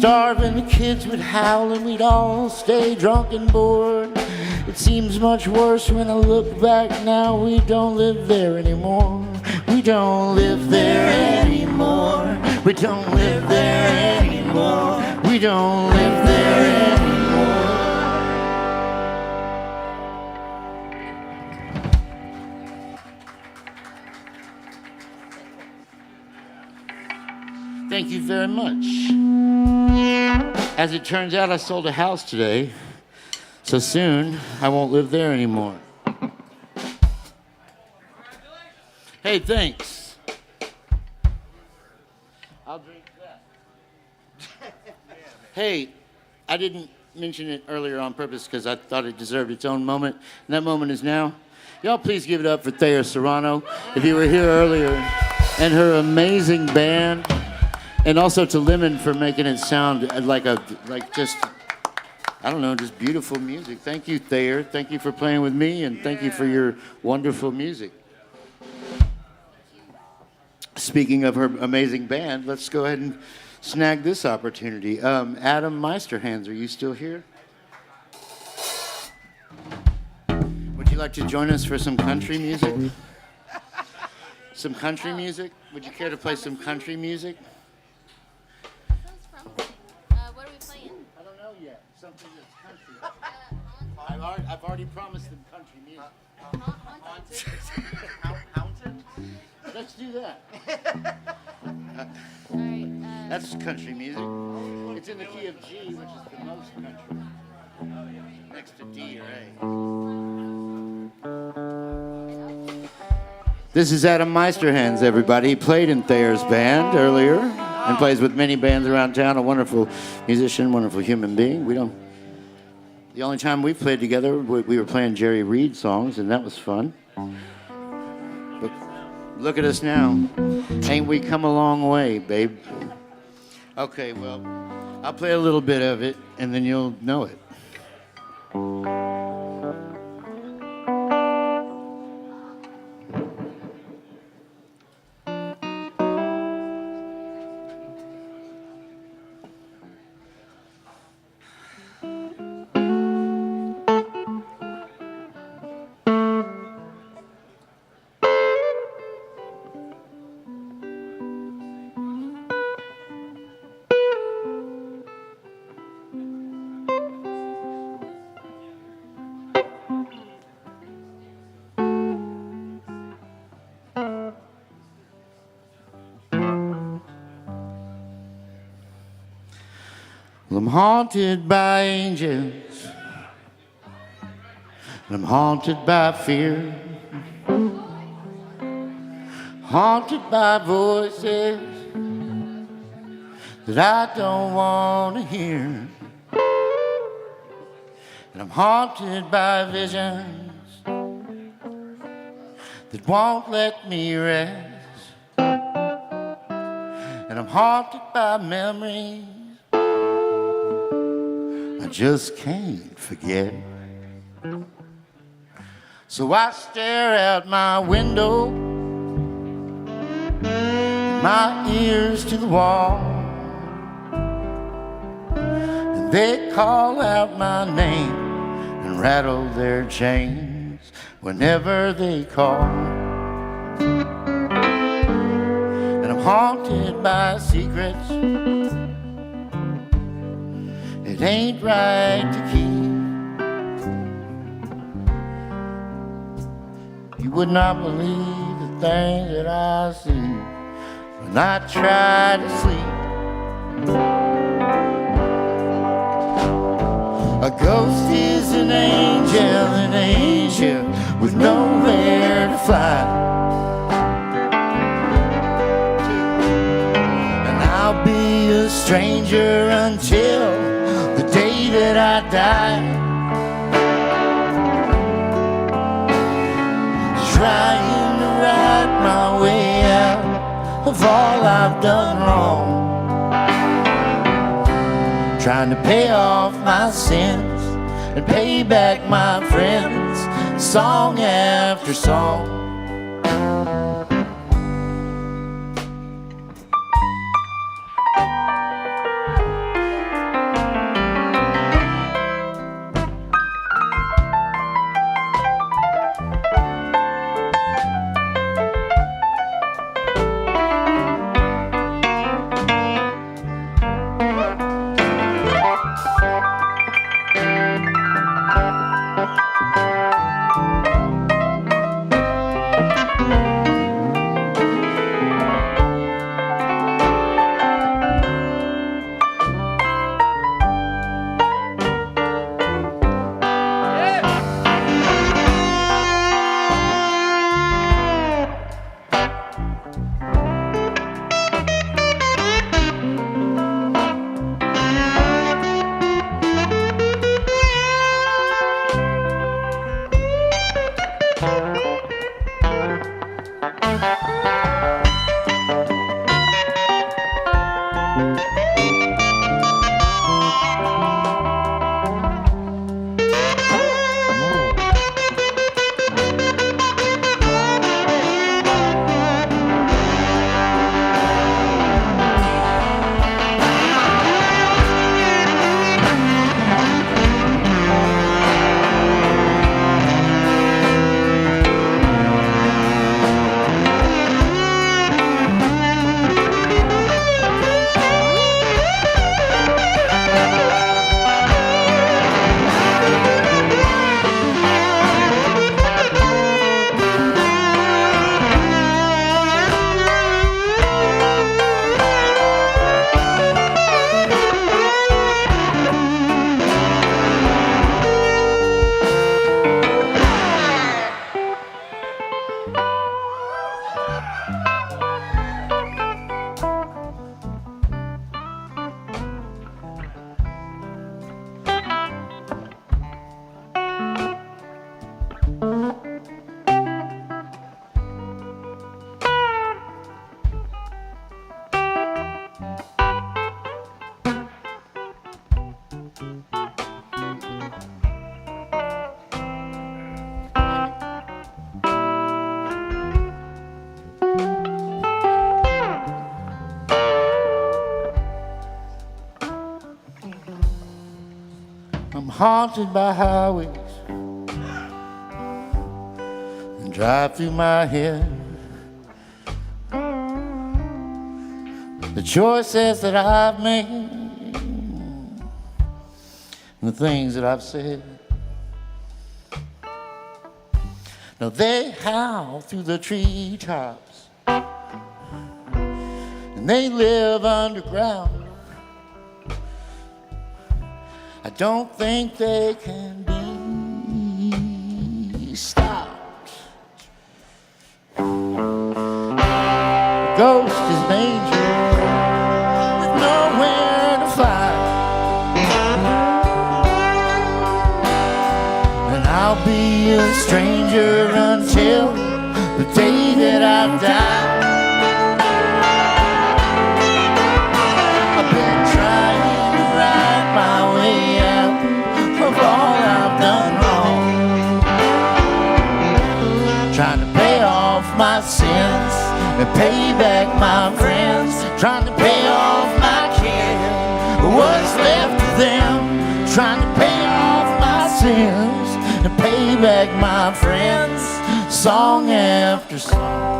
Speaker 5: Starve and the kids would howl and we'd all stay drunk and bored. It seems much worse when I look back now. We don't live there anymore. We don't live there anymore. We don't live there anymore. We don't live there anymore. Thank you very much. As it turns out, I sold a house today, so soon I won't live there anymore. Hey, thanks. I'll drink that. Hey, I didn't mention it earlier on purpose because I thought it deserved its own moment, and that moment is now. Y'all please give it up for Thayer Serrano, if you were here earlier, and her amazing band. And also to Lemon for making it sound just beautiful music. Thank you, Thayer. Thank you for playing with me, and thank you for your wonderful music. Speaking of her amazing band, let's go ahead and snag this opportunity. Adam Meisterhands, are you still here? Would you like to join us for some country music? Some country music? Would you care to play some country music?
Speaker 2: What are we playing?
Speaker 5: I don't know yet. Something that's country. I've already promised them country music.
Speaker 1: Haunted?
Speaker 5: Let's do that.
Speaker 2: Alright,
Speaker 5: That's country music. It's in the key of G, which is the most country. Next to D or A. This is Adam Meisterhands, everybody. He played in Thayer's band earlier and plays with many bands around town. A wonderful musician, wonderful human being. The only time we played together, we were playing Jerry Reed songs, and that was fun. But look at us now. Ain't we come a long way, babe? Okay, well, I'll play a little bit of it, and then you'll know it. Well, I'm haunted by angels, and I'm haunted by fear, haunted by voices that I don't want to hear, and I'm haunted by visions that won't let me rest, and I'm haunted by memories I just can't forget. So I stare out my window, my ears to the wall, and they call out my name and rattle their chains whenever they call. And I'm haunted by secrets it ain't right to keep. You would not believe the things that I see when I try to sleep. A ghost is an angel with nowhere to fly. And I'll be a stranger until the day that I die, trying to write my way out of all I've done wrong, trying to pay off my sins and pay back my friends, song after song. haunted by highways and drive through my head the choices that I've made and the things that I've said. Now they howl through the treetops and they live underground. I don't think they can be stopped. The ghost is an angel with nowhere to fly, and I'll be a stranger until the day that I die. I've been trying to write my way out of all I've done wrong, trying to pay off my sins and pay back my friends, trying to pay off my kids, what's left of them, trying to pay off my sins and pay back my friends, song after song.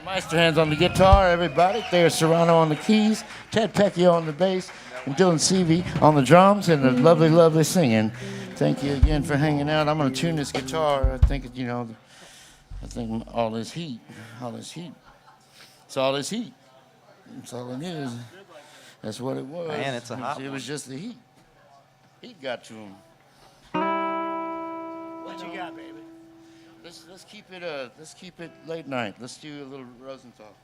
Speaker 5: Meister hands on the guitar, everybody. Thayer Serrano on the keys, Ted Pecchio on the bass, and Dylan Seavey on the drums, and the lovely, lovely singing. Thank you again for hanging out. I'm going to tune this guitar. I think, I think all this heat. It's all this heat. That's all it is. That's what it was.
Speaker 3: Man, it's a hot
Speaker 5: It was just the heat. Heat got to him.
Speaker 6: What you got, baby?
Speaker 5: Let's keep it late night. Let's do a little Rosenthal.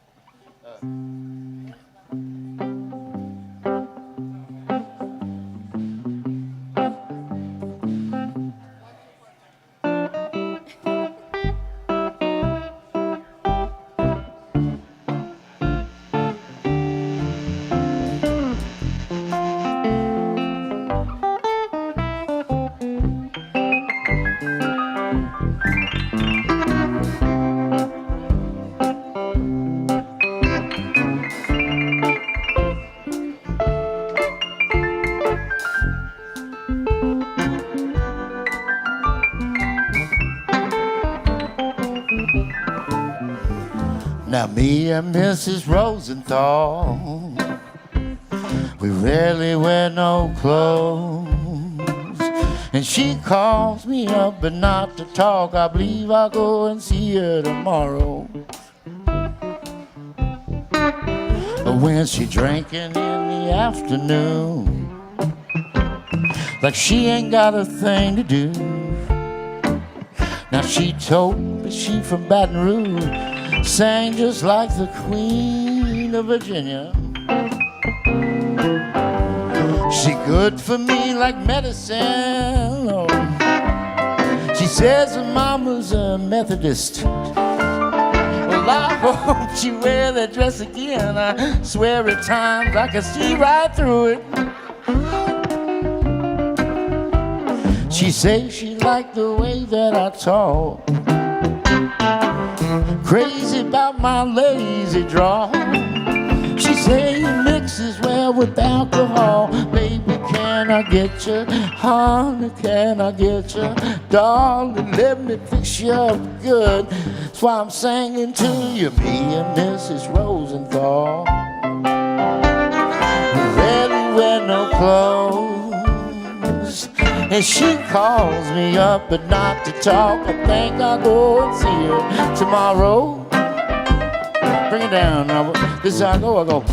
Speaker 5: Now me and Mrs. Rosenthal, we rarely wear no clothes, and she calls me up but not to talk. I believe I'll go and see her tomorrow. But when she drinking in the afternoon, like she ain't got a thing to do. Now she told me she from Baton Rouge, sang just like the Queen of Virginia. She good for me like medicine. Oh. She says her mama's a Methodist. Well, I hope she wear that dress again. I swear at times I can see right through it. She says she liked the way that I talk, crazy about my lazy draw. She say it mixes well with alcohol. Baby, can I get you? Honey, can I get you? Darling, let me fix you up good. That's why I'm singing to you, me and Mrs. Rosenthal. We rarely wear no clothes, and she calls me up but not to talk. I think I'll go and see her tomorrow. Bring it down. Now, this is how I go.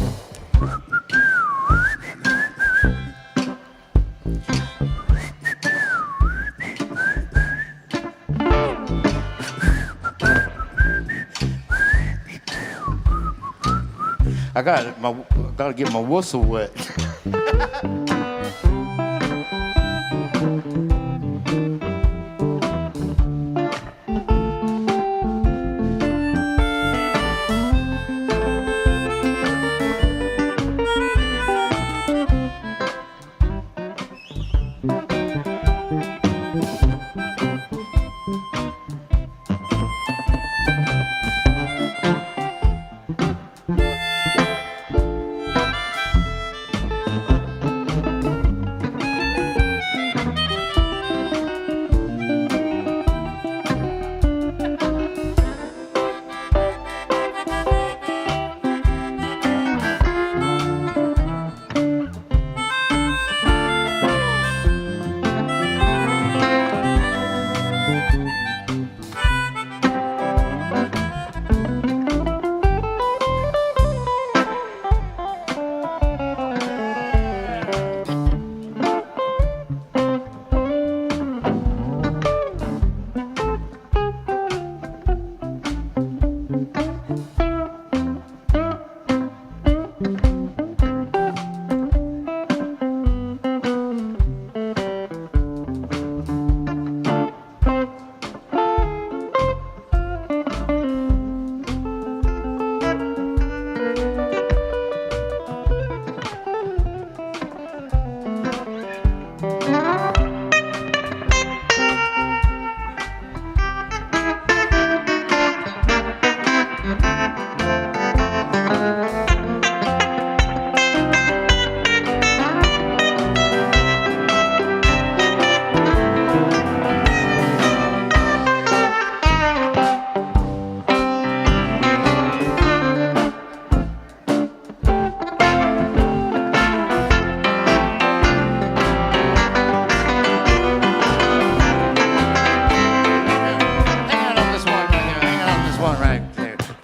Speaker 5: I gotta get my whistle wet.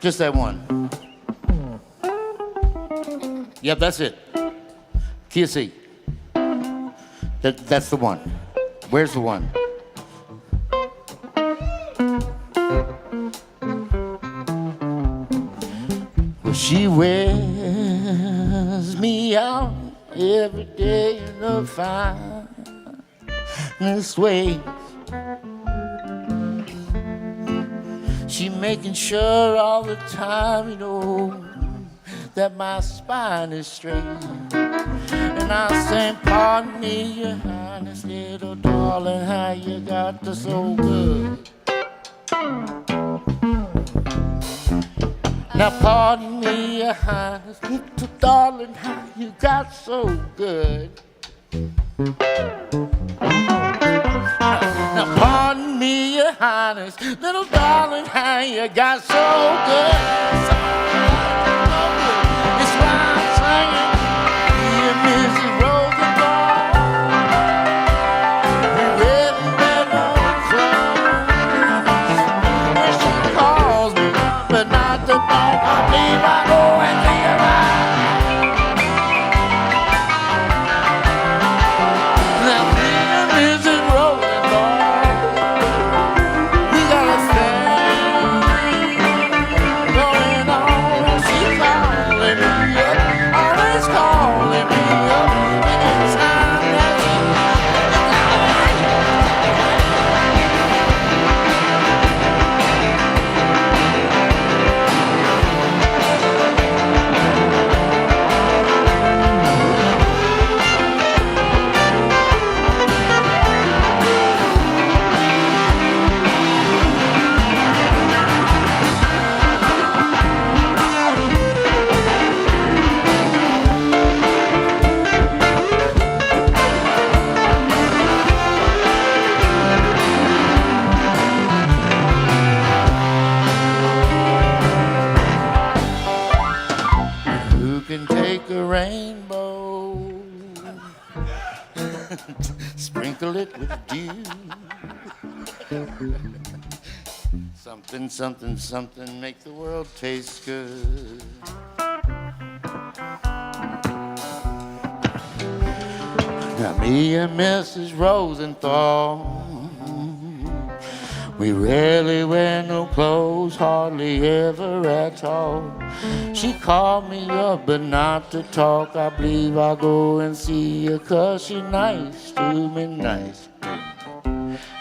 Speaker 5: Just that one. Yep, that's it. Key of C. That's the one. Where's the one? Well, she wears me out every day in the finest way. She making sure all the time, you know, that my spine is straight. And I say, pardon me, your highness, little darling, how you got this so good. Now pardon me, your highness, little darling, how you got so good. Now pardon me, your highness, little darling, how you got so good. It's why I'm singing, dear Mrs. Rosenthal. You really never when she calls me, but not the dog. I believe I go and see her right. Now, dear Mrs. Rosenthal, we got a thing going on. She's calling me up, always calling me up. Anytime that who can take a rainbow, sprinkle it with dew. Something, something, something, make the world taste good. Now me and Mrs. Rosenthal, we rarely wear no clothes, hardly ever at all. She called me up, but not to talk. I believe I'll go and see her, 'cause she nice to me, nice.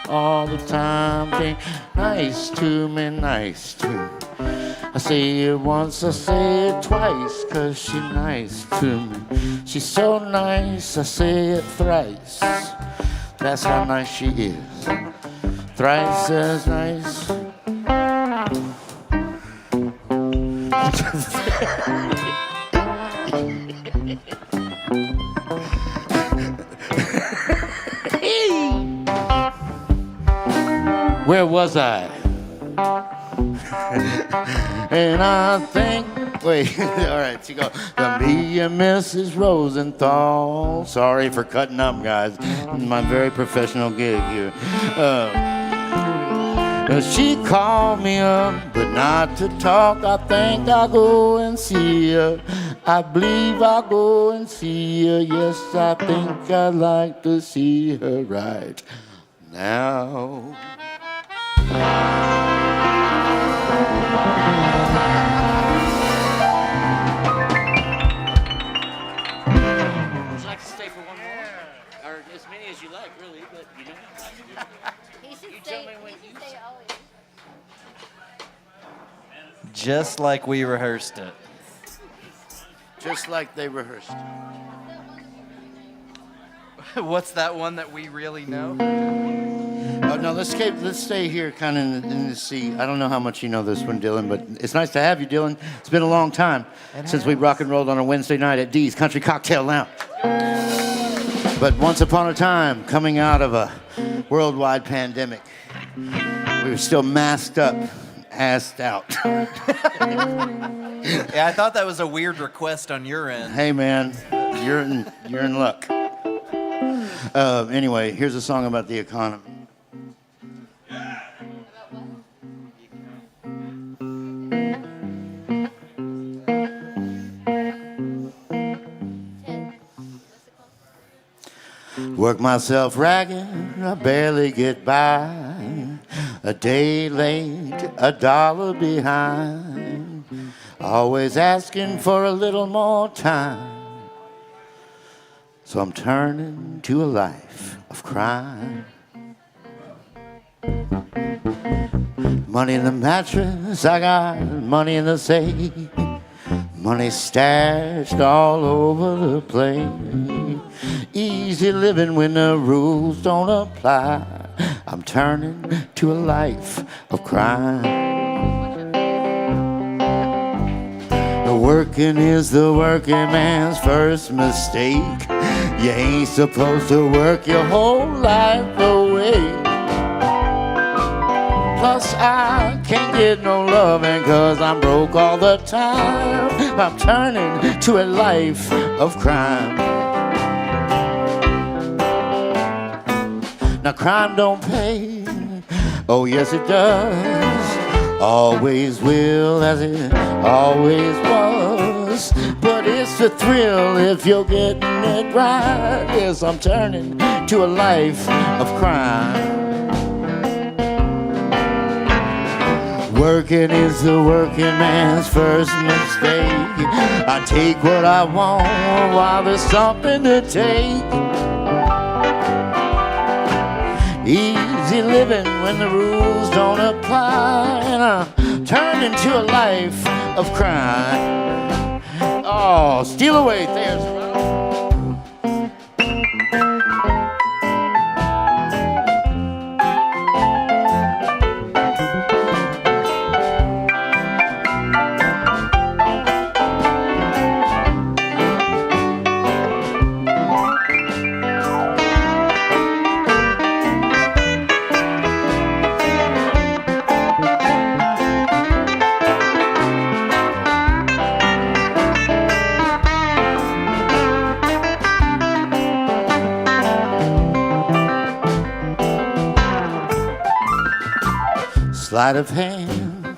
Speaker 5: All the time, think nice to me, nice to me. I say it once, I say it twice, 'cause she nice to me. She's so nice, I say it thrice. That's how nice she is. Thrice as nice. Where was I? And I think, wait, all right, you go. Me and Mrs. Rosenthal. Sorry for cutting up, guys. My very professional gig here. She called me up, but not to talk. I think I'll go and see her. I believe I'll go and see her. Yes, I think I'd like to see her right now.
Speaker 7: Would you like to stay for one more? Or as many as you like, really, but you know.
Speaker 2: He should
Speaker 7: You
Speaker 2: stay,
Speaker 7: tell me when
Speaker 2: he should
Speaker 7: you-
Speaker 2: stay always.
Speaker 3: Just like we rehearsed it.
Speaker 5: Just like they rehearsed.
Speaker 1: What's that one that we really know?
Speaker 5: Oh, no, let's stay here kind of in the sea. I don't know how much you know this one, Dylan, but it's nice to have you, Dylan. It's been a long time since we rock and rolled on a Wednesday night at Dee's Country Cocktail Lounge. But once upon a time, coming out of a worldwide pandemic, we were still masked up, assed out.
Speaker 3: Yeah, I thought that was a weird request on your end.
Speaker 5: Hey, man, you're in luck. Anyway, here's a song about the economy. Work myself ragged, I barely get by. A day late, $1 behind. Always asking for a little more time. So I'm turning to a life of crime. Money in the mattress, I got money in the safe. Money stashed all over the place. Easy living when the rules don't apply. I'm turning to a life of crime. The working is the working man's first mistake. You ain't supposed to work your whole life away. Plus I can't get no loving 'cause I'm broke all the time. I'm turning to a life of crime. Now crime don't pay, oh yes it does. Always will as it always was. But it's a thrill if you're getting it right. Yes, I'm turning to a life of crime. Working is the working man's first mistake. I take what I want while there's something to take. Easy living when the rules don't apply. And I turn into a life of crime. Oh, steal away, Thayer, Serrano. Sleight of hand,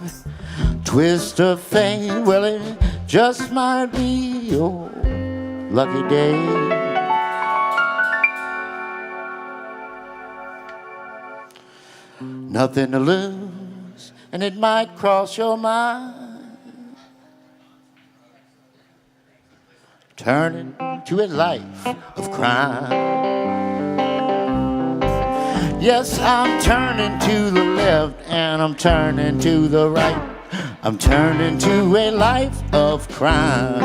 Speaker 5: twist of fate, well it just might be your lucky day. Nothing to lose, and it might cross your mind. Turning to a life of crime. Yes, I'm turning to the left and I'm turning to the right. I'm turning to a life of crime.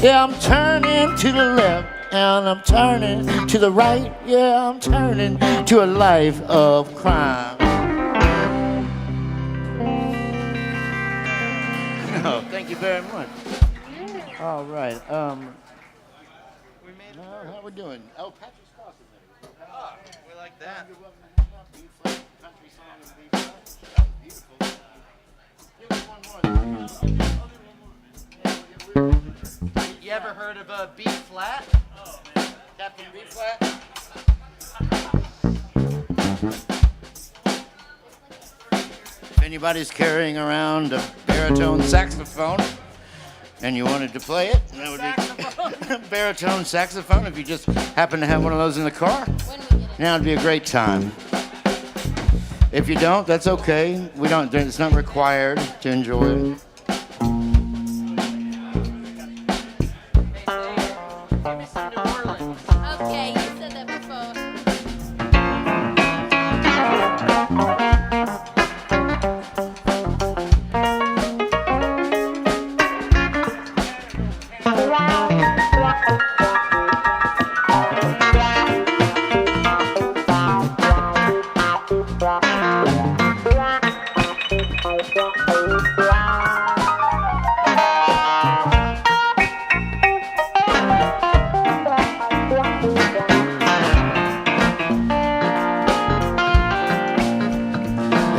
Speaker 5: Yeah, I'm turning to the left and I'm turning to the right. Yeah, I'm turning to a life of crime. No, thank you very much. All right.
Speaker 1: We made it.
Speaker 5: How we doing? Oh, Patrick's Crossing there.
Speaker 1: Oh, we like that.
Speaker 7: You ever heard of a B flat?
Speaker 5: Captain B flat. If anybody's carrying around a baritone saxophone and you wanted to play it, that would be baritone saxophone. If you just happen to have one of those in the car, now would be a great time. If you don't, that's okay. We don't. It's not required to enjoy it.
Speaker 2: Okay, you said that before.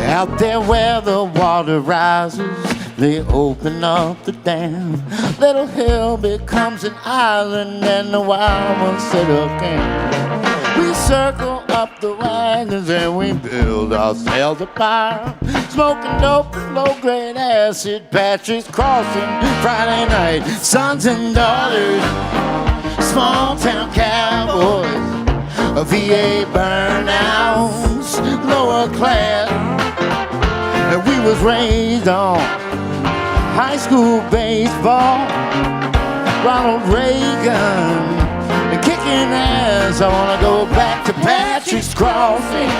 Speaker 5: Out there where the water rises, they open up the dam. Little hill becomes an island and the wild ones set up camp. We circle up the wagons and we build ourselves a fire. Smoking dope and low-grade acid, Patrick's Crossing, Friday night. Sons and daughters, small-town cowboys. VA burnouts, lower class. And we was raised on high school baseball, Ronald Reagan, and kicking ass. I wanna go back to Patrick's Crossing.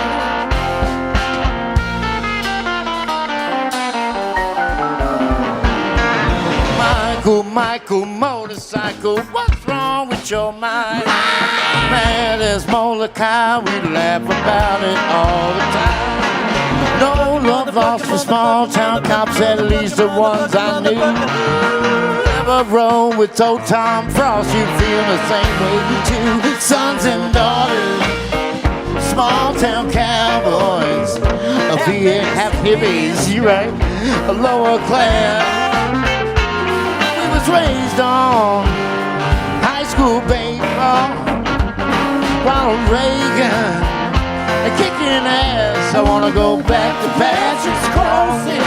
Speaker 5: Michael, motorcycle, what's wrong with your mind? Man, there's Molokai, we laugh about it all the time. No love lost for small town cops, at least the ones I knew. Never roll with old Tom Frost, you feel the same way too. Sons and daughters, small town cowboys, half hippies, you right, a lower class. Raised on high school baseball, Ronald Reagan, and kicking ass. I wanna go back to Patrick's Crossing.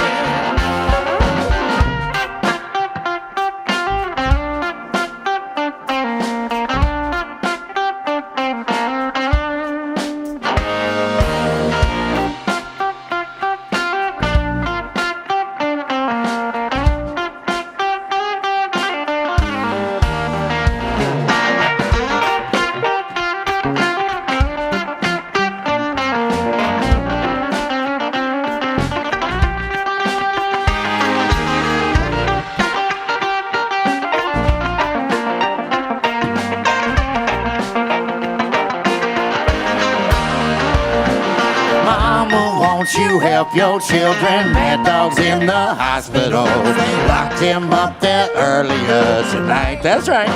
Speaker 5: You help your children, mad dogs in the hospital. Locked him up there earlier tonight, that's right.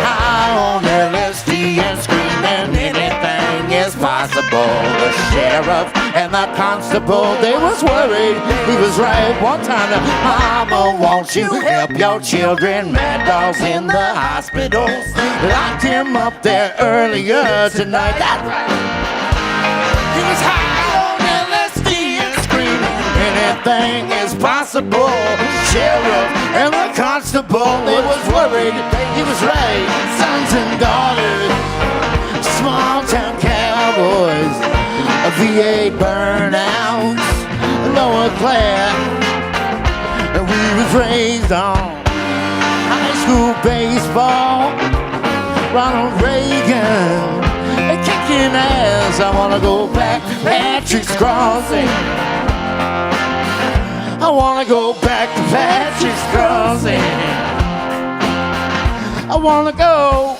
Speaker 5: High on LSD and screaming anything is possible. The sheriff and the constable, they was worried, he was right. One time the mama, won't you help your children, mad dogs in the hospital. Locked him up there earlier tonight, that's right. He was high. Anything is possible. Sheriff and the constable, they was worried, he was right. Sons and daughters, small town cowboys, VA burnouts, lower class. And we was raised on high school baseball, Ronald Reagan, and kicking ass. I wanna go back to Patrick's Crossing. I wanna go back to Patrick's Crossing. I wanna go.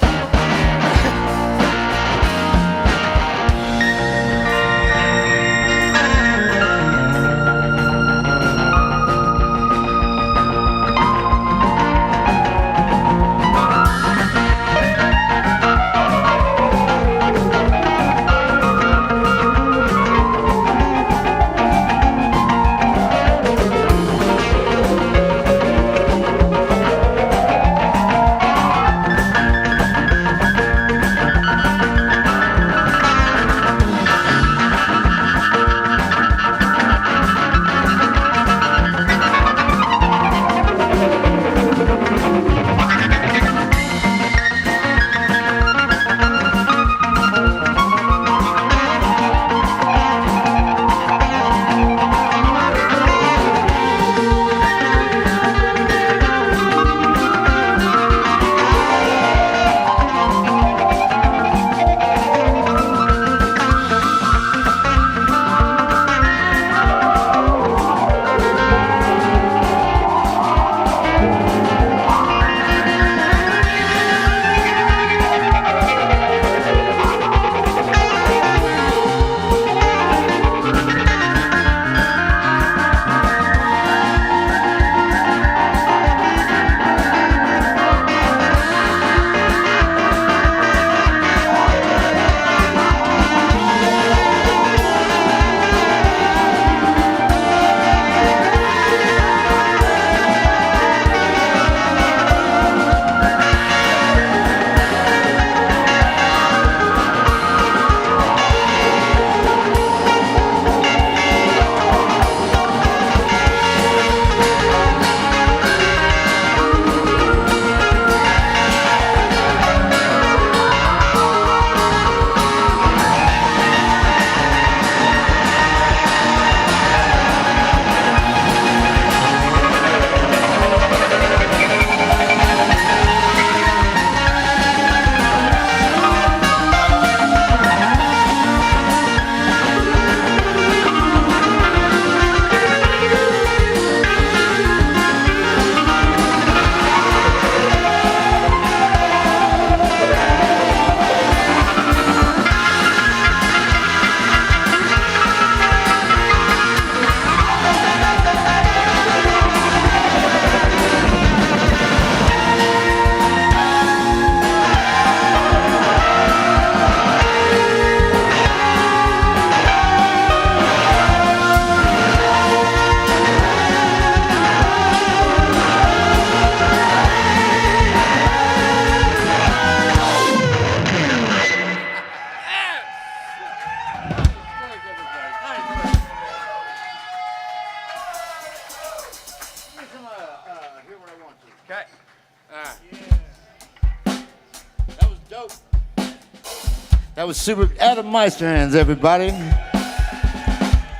Speaker 5: That was super. Adam Meisterhands, everybody.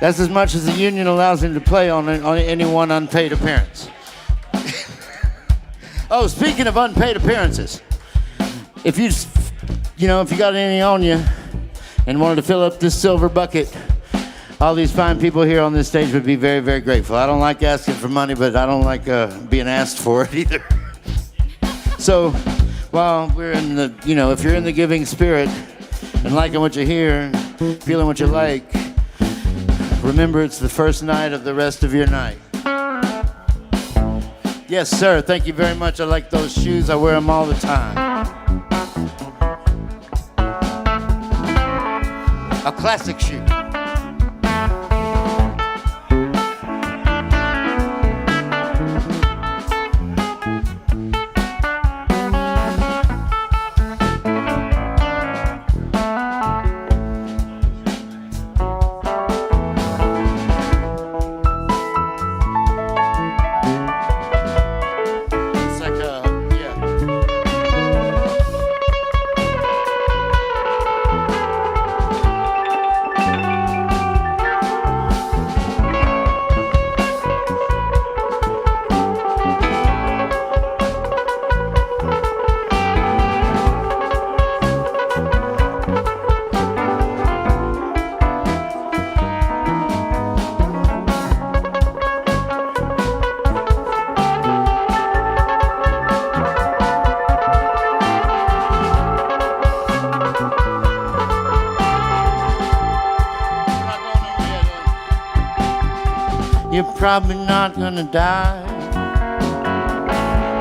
Speaker 5: That's as much as the union allows him to play on any one unpaid appearance. Oh, speaking of unpaid appearances, if you got any on you and wanted to fill up this silver bucket, all these fine people here on this stage would be very, very grateful. I don't like asking for money, but I don't like being asked for it either. So, while we're in the, if you're in the giving spirit and liking what you hear, feeling what you like, remember it's the first night of the rest of your night. Yes, sir. Thank you very much. I like those shoes. I wear them all the time. A classic shoe. You're probably not gonna die.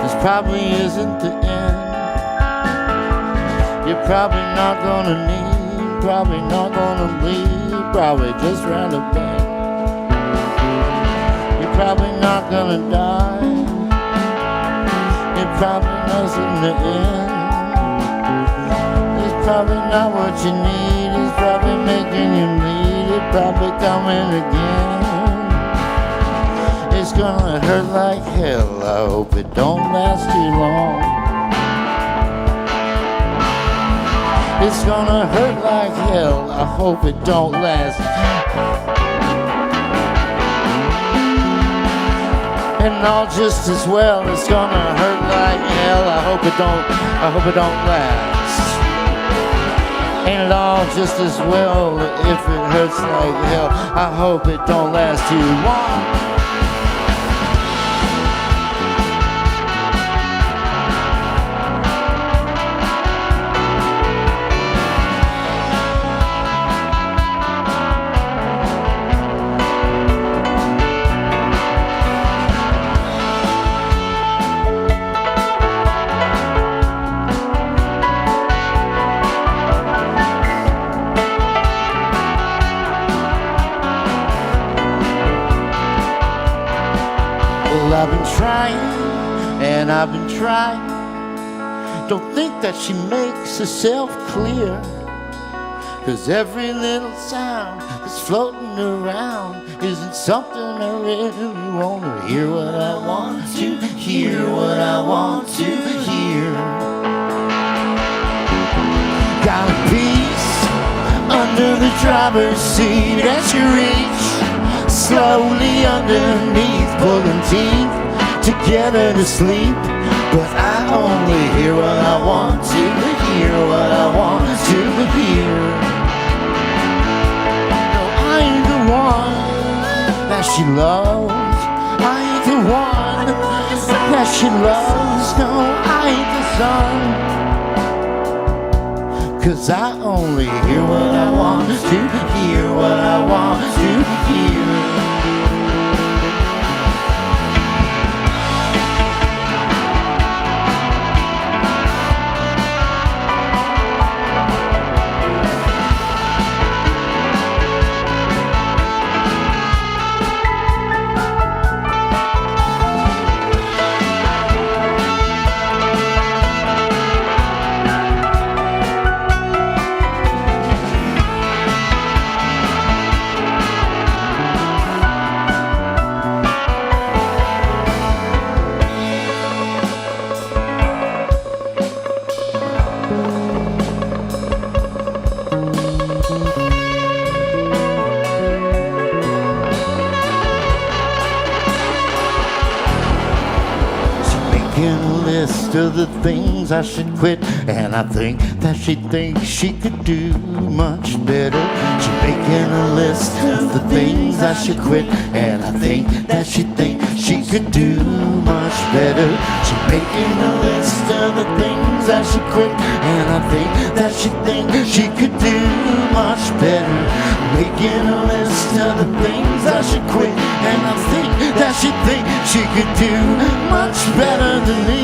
Speaker 5: This probably isn't the end. You're probably not gonna need, probably not gonna bleed, probably just round a bend. You're probably not gonna die. It probably isn't the end. It's probably not what you need. It's probably making you bleed. It's probably coming again. It's gonna hurt like hell. I hope it don't last too long. It's gonna hurt like hell. I hope it don't last. And all just as well. It's gonna hurt like hell. I hope it don't last. Ain't it all just as well if it hurts like hell? I hope it don't last too long. I've been trying, and I've been trying. Don't think that she makes herself clear, 'cause every little sound that's floating around isn't something I really want to hear. What I want to hear, what I want to hear. Got a piece under the driver's seat as you reach slowly underneath, pulling teeth together to sleep. But I only hear what I want to hear, what I want to hear. No, I ain't the one that she loves. I ain't the one that she loves. No, I ain't the son. 'Cause I only hear what I want to hear, what I want to hear. list of the things I should quit, and I think that she thinks she could do much better. She's making a list of the things I should quit, and I think that she thinks she could do much better. She's making a list of the things I should quit, and I think that she thinks she could do much better. Making a list of the things I should quit, and I think that she thinks she could do much better than me.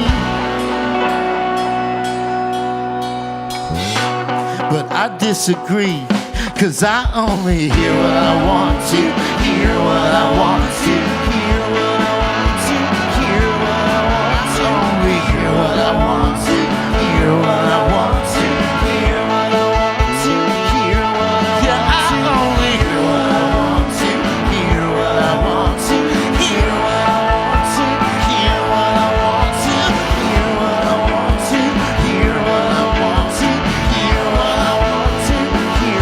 Speaker 5: But I disagree, 'cause I only hear what I want to, hear what I want to, hear what I want to, hear what I want to. I only hear what I want to, hear what I want to, hear what I want to, hear what I want to. Yeah, I only hear what I want to, hear what I want to, hear what I want to, hear what I want to, hear what I want to, hear what I want to, hear what I want to, hear what I want to, hear.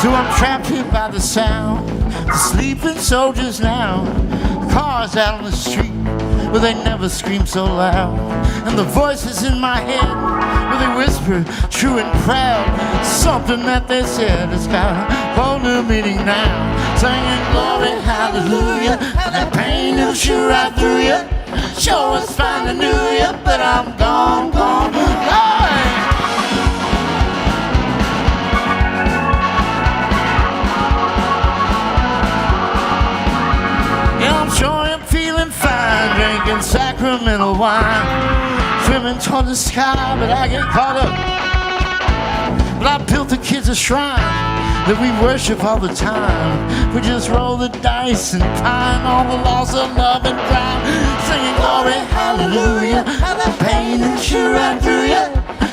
Speaker 5: So I'm trapped here by the sound, the sleeping soldiers now. Cars out on the street where they never scream so loud, and the voices in my head where they whisper true and proud. Something that they said has got a whole new meaning now. Singing glory, hallelujah, and that pain will shoot right through you. Sure was fine to knew you, but I'm gone, gone, gone. I'm sure I'm feeling fine, drinking sacramental wine, swimming toward the sky, but I get caught up. But I built the kids a shrine that we worship all the time. We just roll the dice and pine all the laws of love and crime, singing glory, hallelujah, and the pain and sure right through you.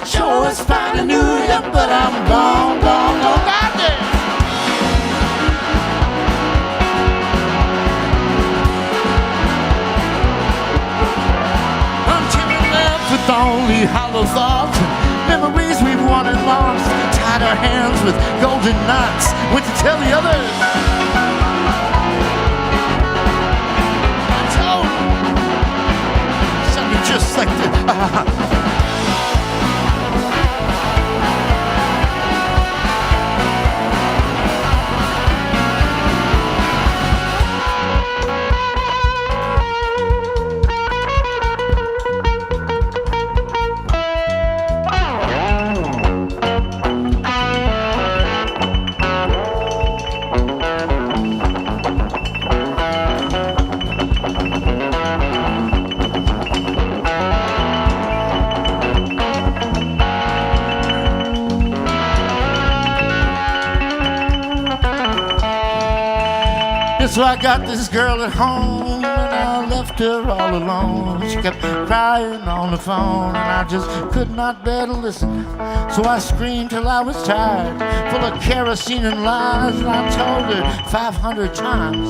Speaker 5: Sure it's fine to knew you, but I'm gone, gone, gone, goddamn. With only hollow thoughts and memories we've won and lost, tied our hands with golden knots, went to tell the others. I told something just like this. So I got this girl at home and I left her all alone. She kept crying on the phone and I just could not bear to listen. So I screamed till I was tired, full of kerosene and lies, and I told her 500 times.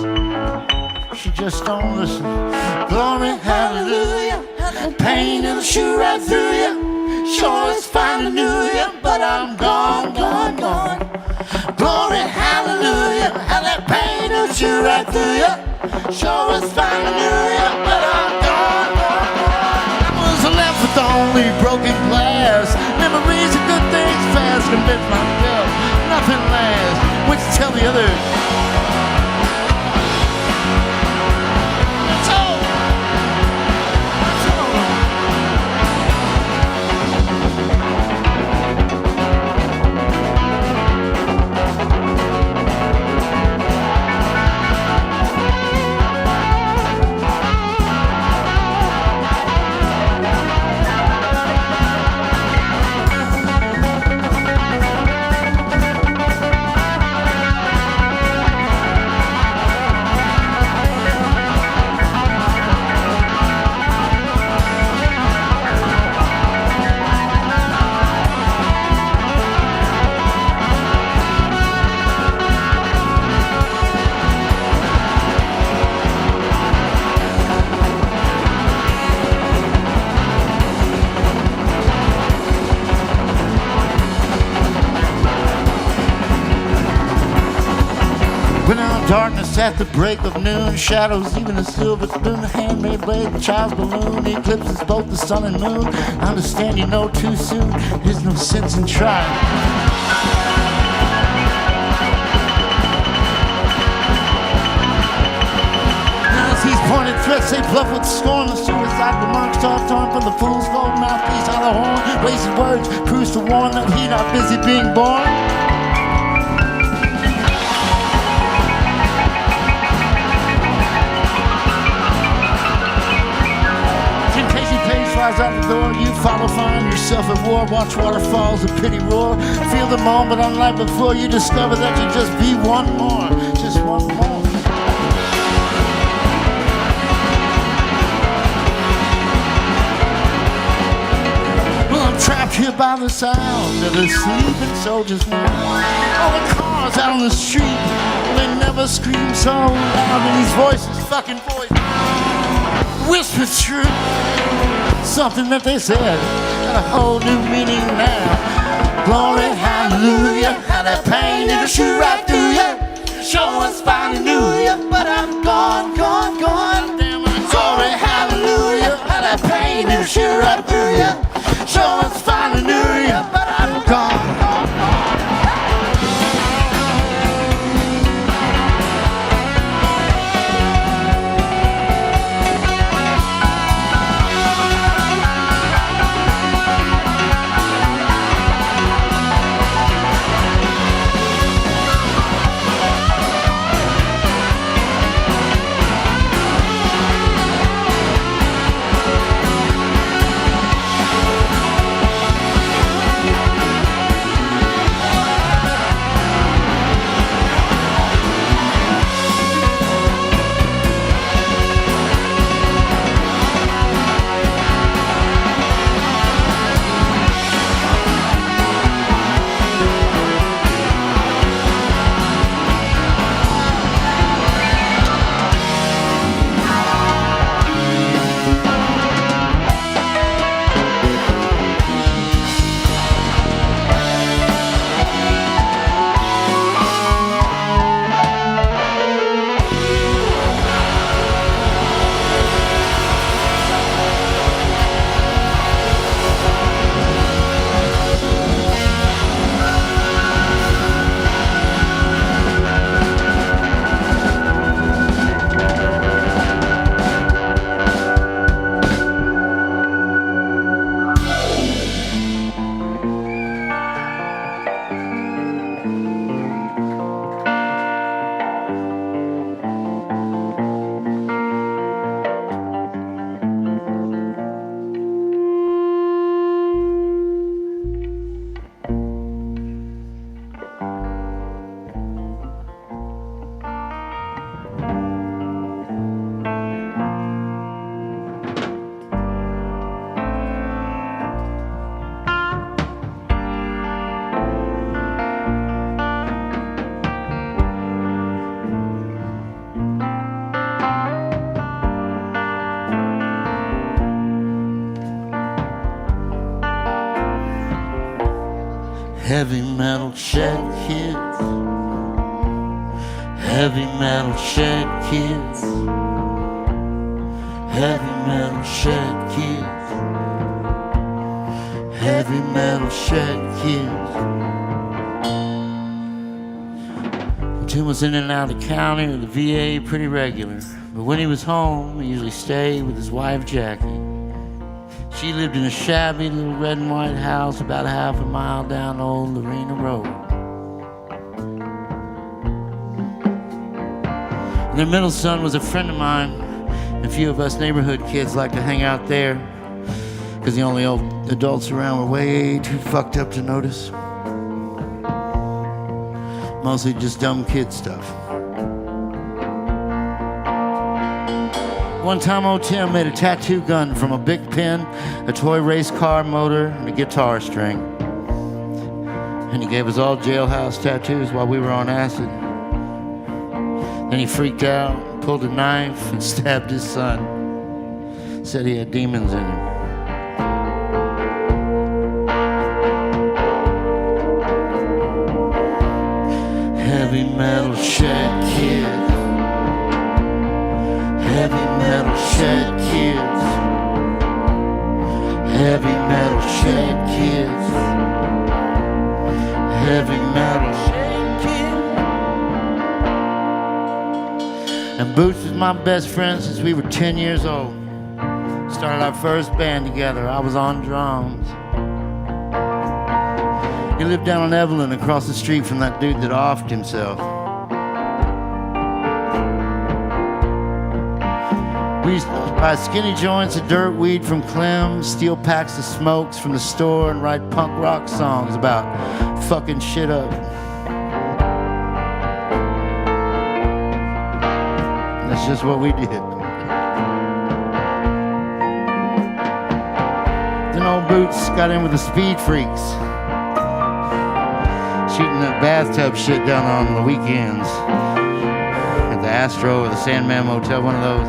Speaker 5: She just don't listen. Glory, hallelujah, pain will shoot right through you. Sure it's fine to know you, but I'm gone, gone, gone. Glory, hallelujah, and that pain will shoot right through you. Sure it's fine to know you, but I'm gone, gone, gone. I was left with only broken glass, memories of good things fast. Convinced myself nothing lasts. Which tell the others. Darkness at the break of noon, shadows, even a silver spoon, a handmade blade, a child's balloon, eclipses both the sun and moon. I understand you know too soon, there's no sense in trying. As these pointed threats, they bluff with scorn, the suicide remarks start torn from the fool's gold mouthpiece on the horn. Wasted words, proves to warn that he not busy being born. Out the door, you follow, find yourself at war. Watch waterfalls of pity roar. Feel the moment unlike before. You discover that you just be one more, just one more. Well, I'm trapped here by the sound of the sleeping soldiers' moan. All the cars out on the street, they never scream so loud. And these voices, fucking voices, whisper truth. Something that they said had a whole new meaning now. Glory, hallelujah, how that pain it'll shoot right through you. Show us fine and knew you, but I'm gone, gone, gone. Damn, glory, hallelujah, how that pain it'll shoot right through you. Show us fine and knew you, but I'm gone, gone, gone. Heavy metal shed kids. Heavy metal shed kids. Heavy metal shed kids. Tim was in and out of the county or the VA pretty regular. But when he was home, he usually stayed with his wife, Jackie. She lived in a shabby little red and white house about half a mile down old Lorena Road. And their middle son was a friend of mine. A few of us neighborhood kids like to hang out there because the only old adults around were way too fucked up to notice. Mostly just dumb kid stuff. One time old Tim made a tattoo gun from a big pen, a toy race car motor, and a guitar string. And he gave us all jailhouse tattoos while we were on acid. Then he freaked out, pulled a knife, and stabbed his son. Said he had demons in him. Heavy metal shed kids. Heavy metal shed kids. Heavy metal shed kids. Heavy metal shed kids. And Boots was my best friend since we were 10 years old. Started our first band together. I was on drums. He lived down on Evelyn across the street from that dude that offed himself. We used to buy skinny joints of dirt weed from Clem, steal packs of smokes from the store, and write punk rock songs about fucking shit up. That's just what we did. Then old Boots got in with the Speed Freaks, shooting that bathtub shit down on the weekends at the Astro or the Sandman Motel, one of those.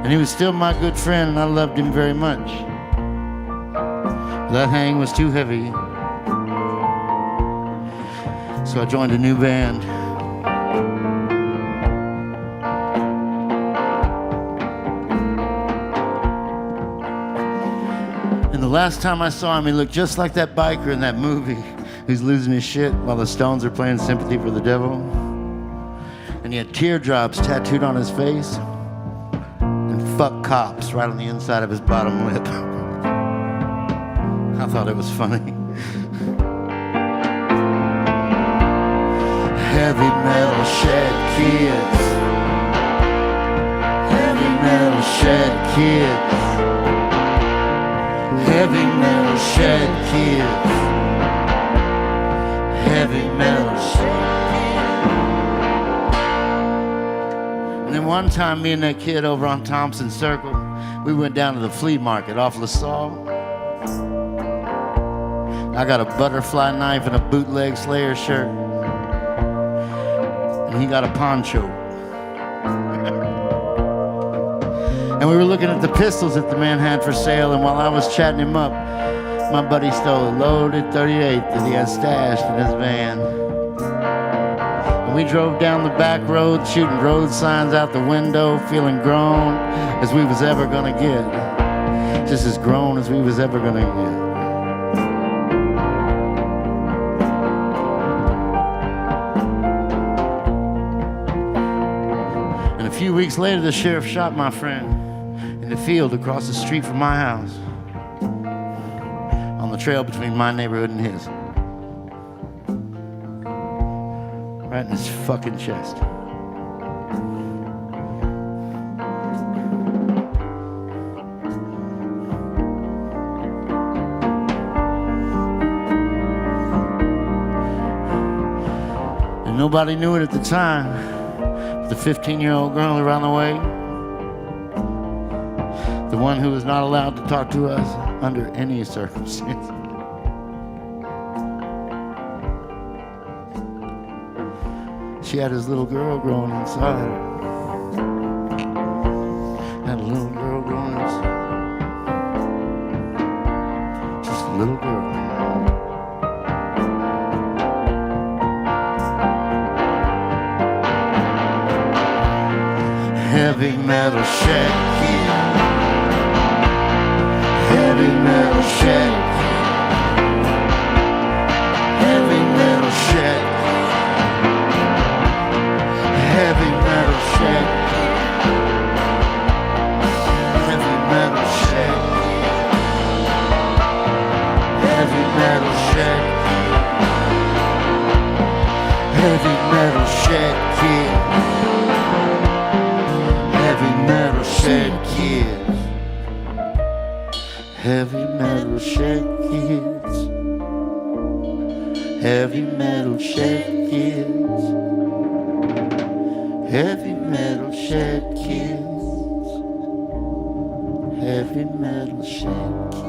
Speaker 5: And he was still my good friend, and I loved him very much. That hang was too heavy, so I joined a new band. And the last time I saw him, he looked just like that biker in that movie who's losing his shit while the Stones are playing Sympathy for the Devil. And he had teardrops tattooed on his face. Fuck cops right on the inside of his bottom lip. I thought it was funny. Heavy metal shed kids. Heavy metal shed kids. Heavy metal shed kids. Heavy metal shed. And then one time, me and that kid over on Thompson Circle, we went down to the flea market off LaSalle. I got a butterfly knife and a bootleg Slayer shirt. And he got a poncho. And we were looking at the pistols that the man had for sale, and while I was chatting him up, my buddy stole a loaded 38 that he had stashed in his van. And we drove down the back road, shooting road signs out the window, feeling grown as we was ever gonna get. Just as grown as we was ever gonna get. And a few weeks later, the sheriff shot my friend in the field across the street from my house, on the trail between my neighborhood and his. Right in his fucking chest. And nobody knew it at the time, but the 15-year-old girl around the way, the one who was not allowed to talk to us under any circumstances. She had his little girl growing inside her. Had a little girl growing inside. Just a little girl. Heavy metal shed kid. Heavy metal shed kid. Heavy metal shed kid. Heavy metal shed kid. Heavy metal shed kid. Heavy metal shed kid. Heavy metal shed kid. Heavy metal shed kids. Heavy metal shed kids. Heavy metal shed kids. Heavy metal shed kids. Heavy metal shed kids.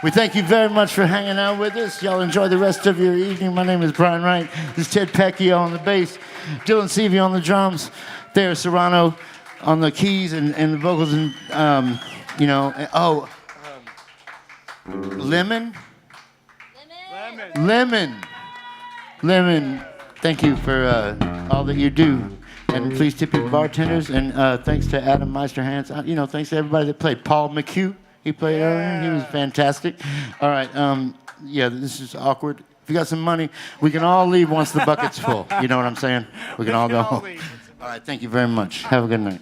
Speaker 5: We thank you very much for hanging out with us. Y'all enjoy the rest of your evening. My name is Brian Wright. This is Ted Pecchio on the bass, Dylan Seavey on the drums, Thayer Serrano on the keys and the vocals, and Lemon. Thank you for all that you do, and please tip your bartenders. And thanks to Adam Meisterhans. Thanks to everybody that played. Paul McHugh. He played earlier. He was fantastic. All right. This is awkward. If you got some money, we can all leave once the bucket's full. You know what I'm saying? We can all go home. All right. Thank you very much. Have a good night.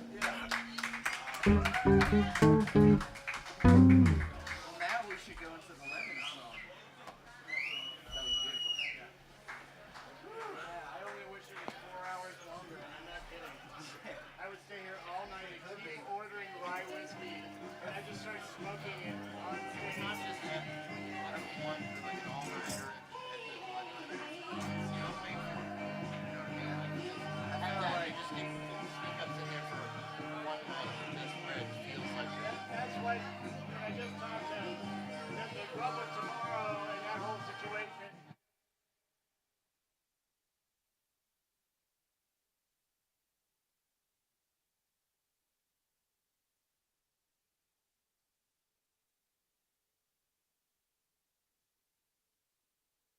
Speaker 6: I just talked to the rubber tomorrow and that whole situation.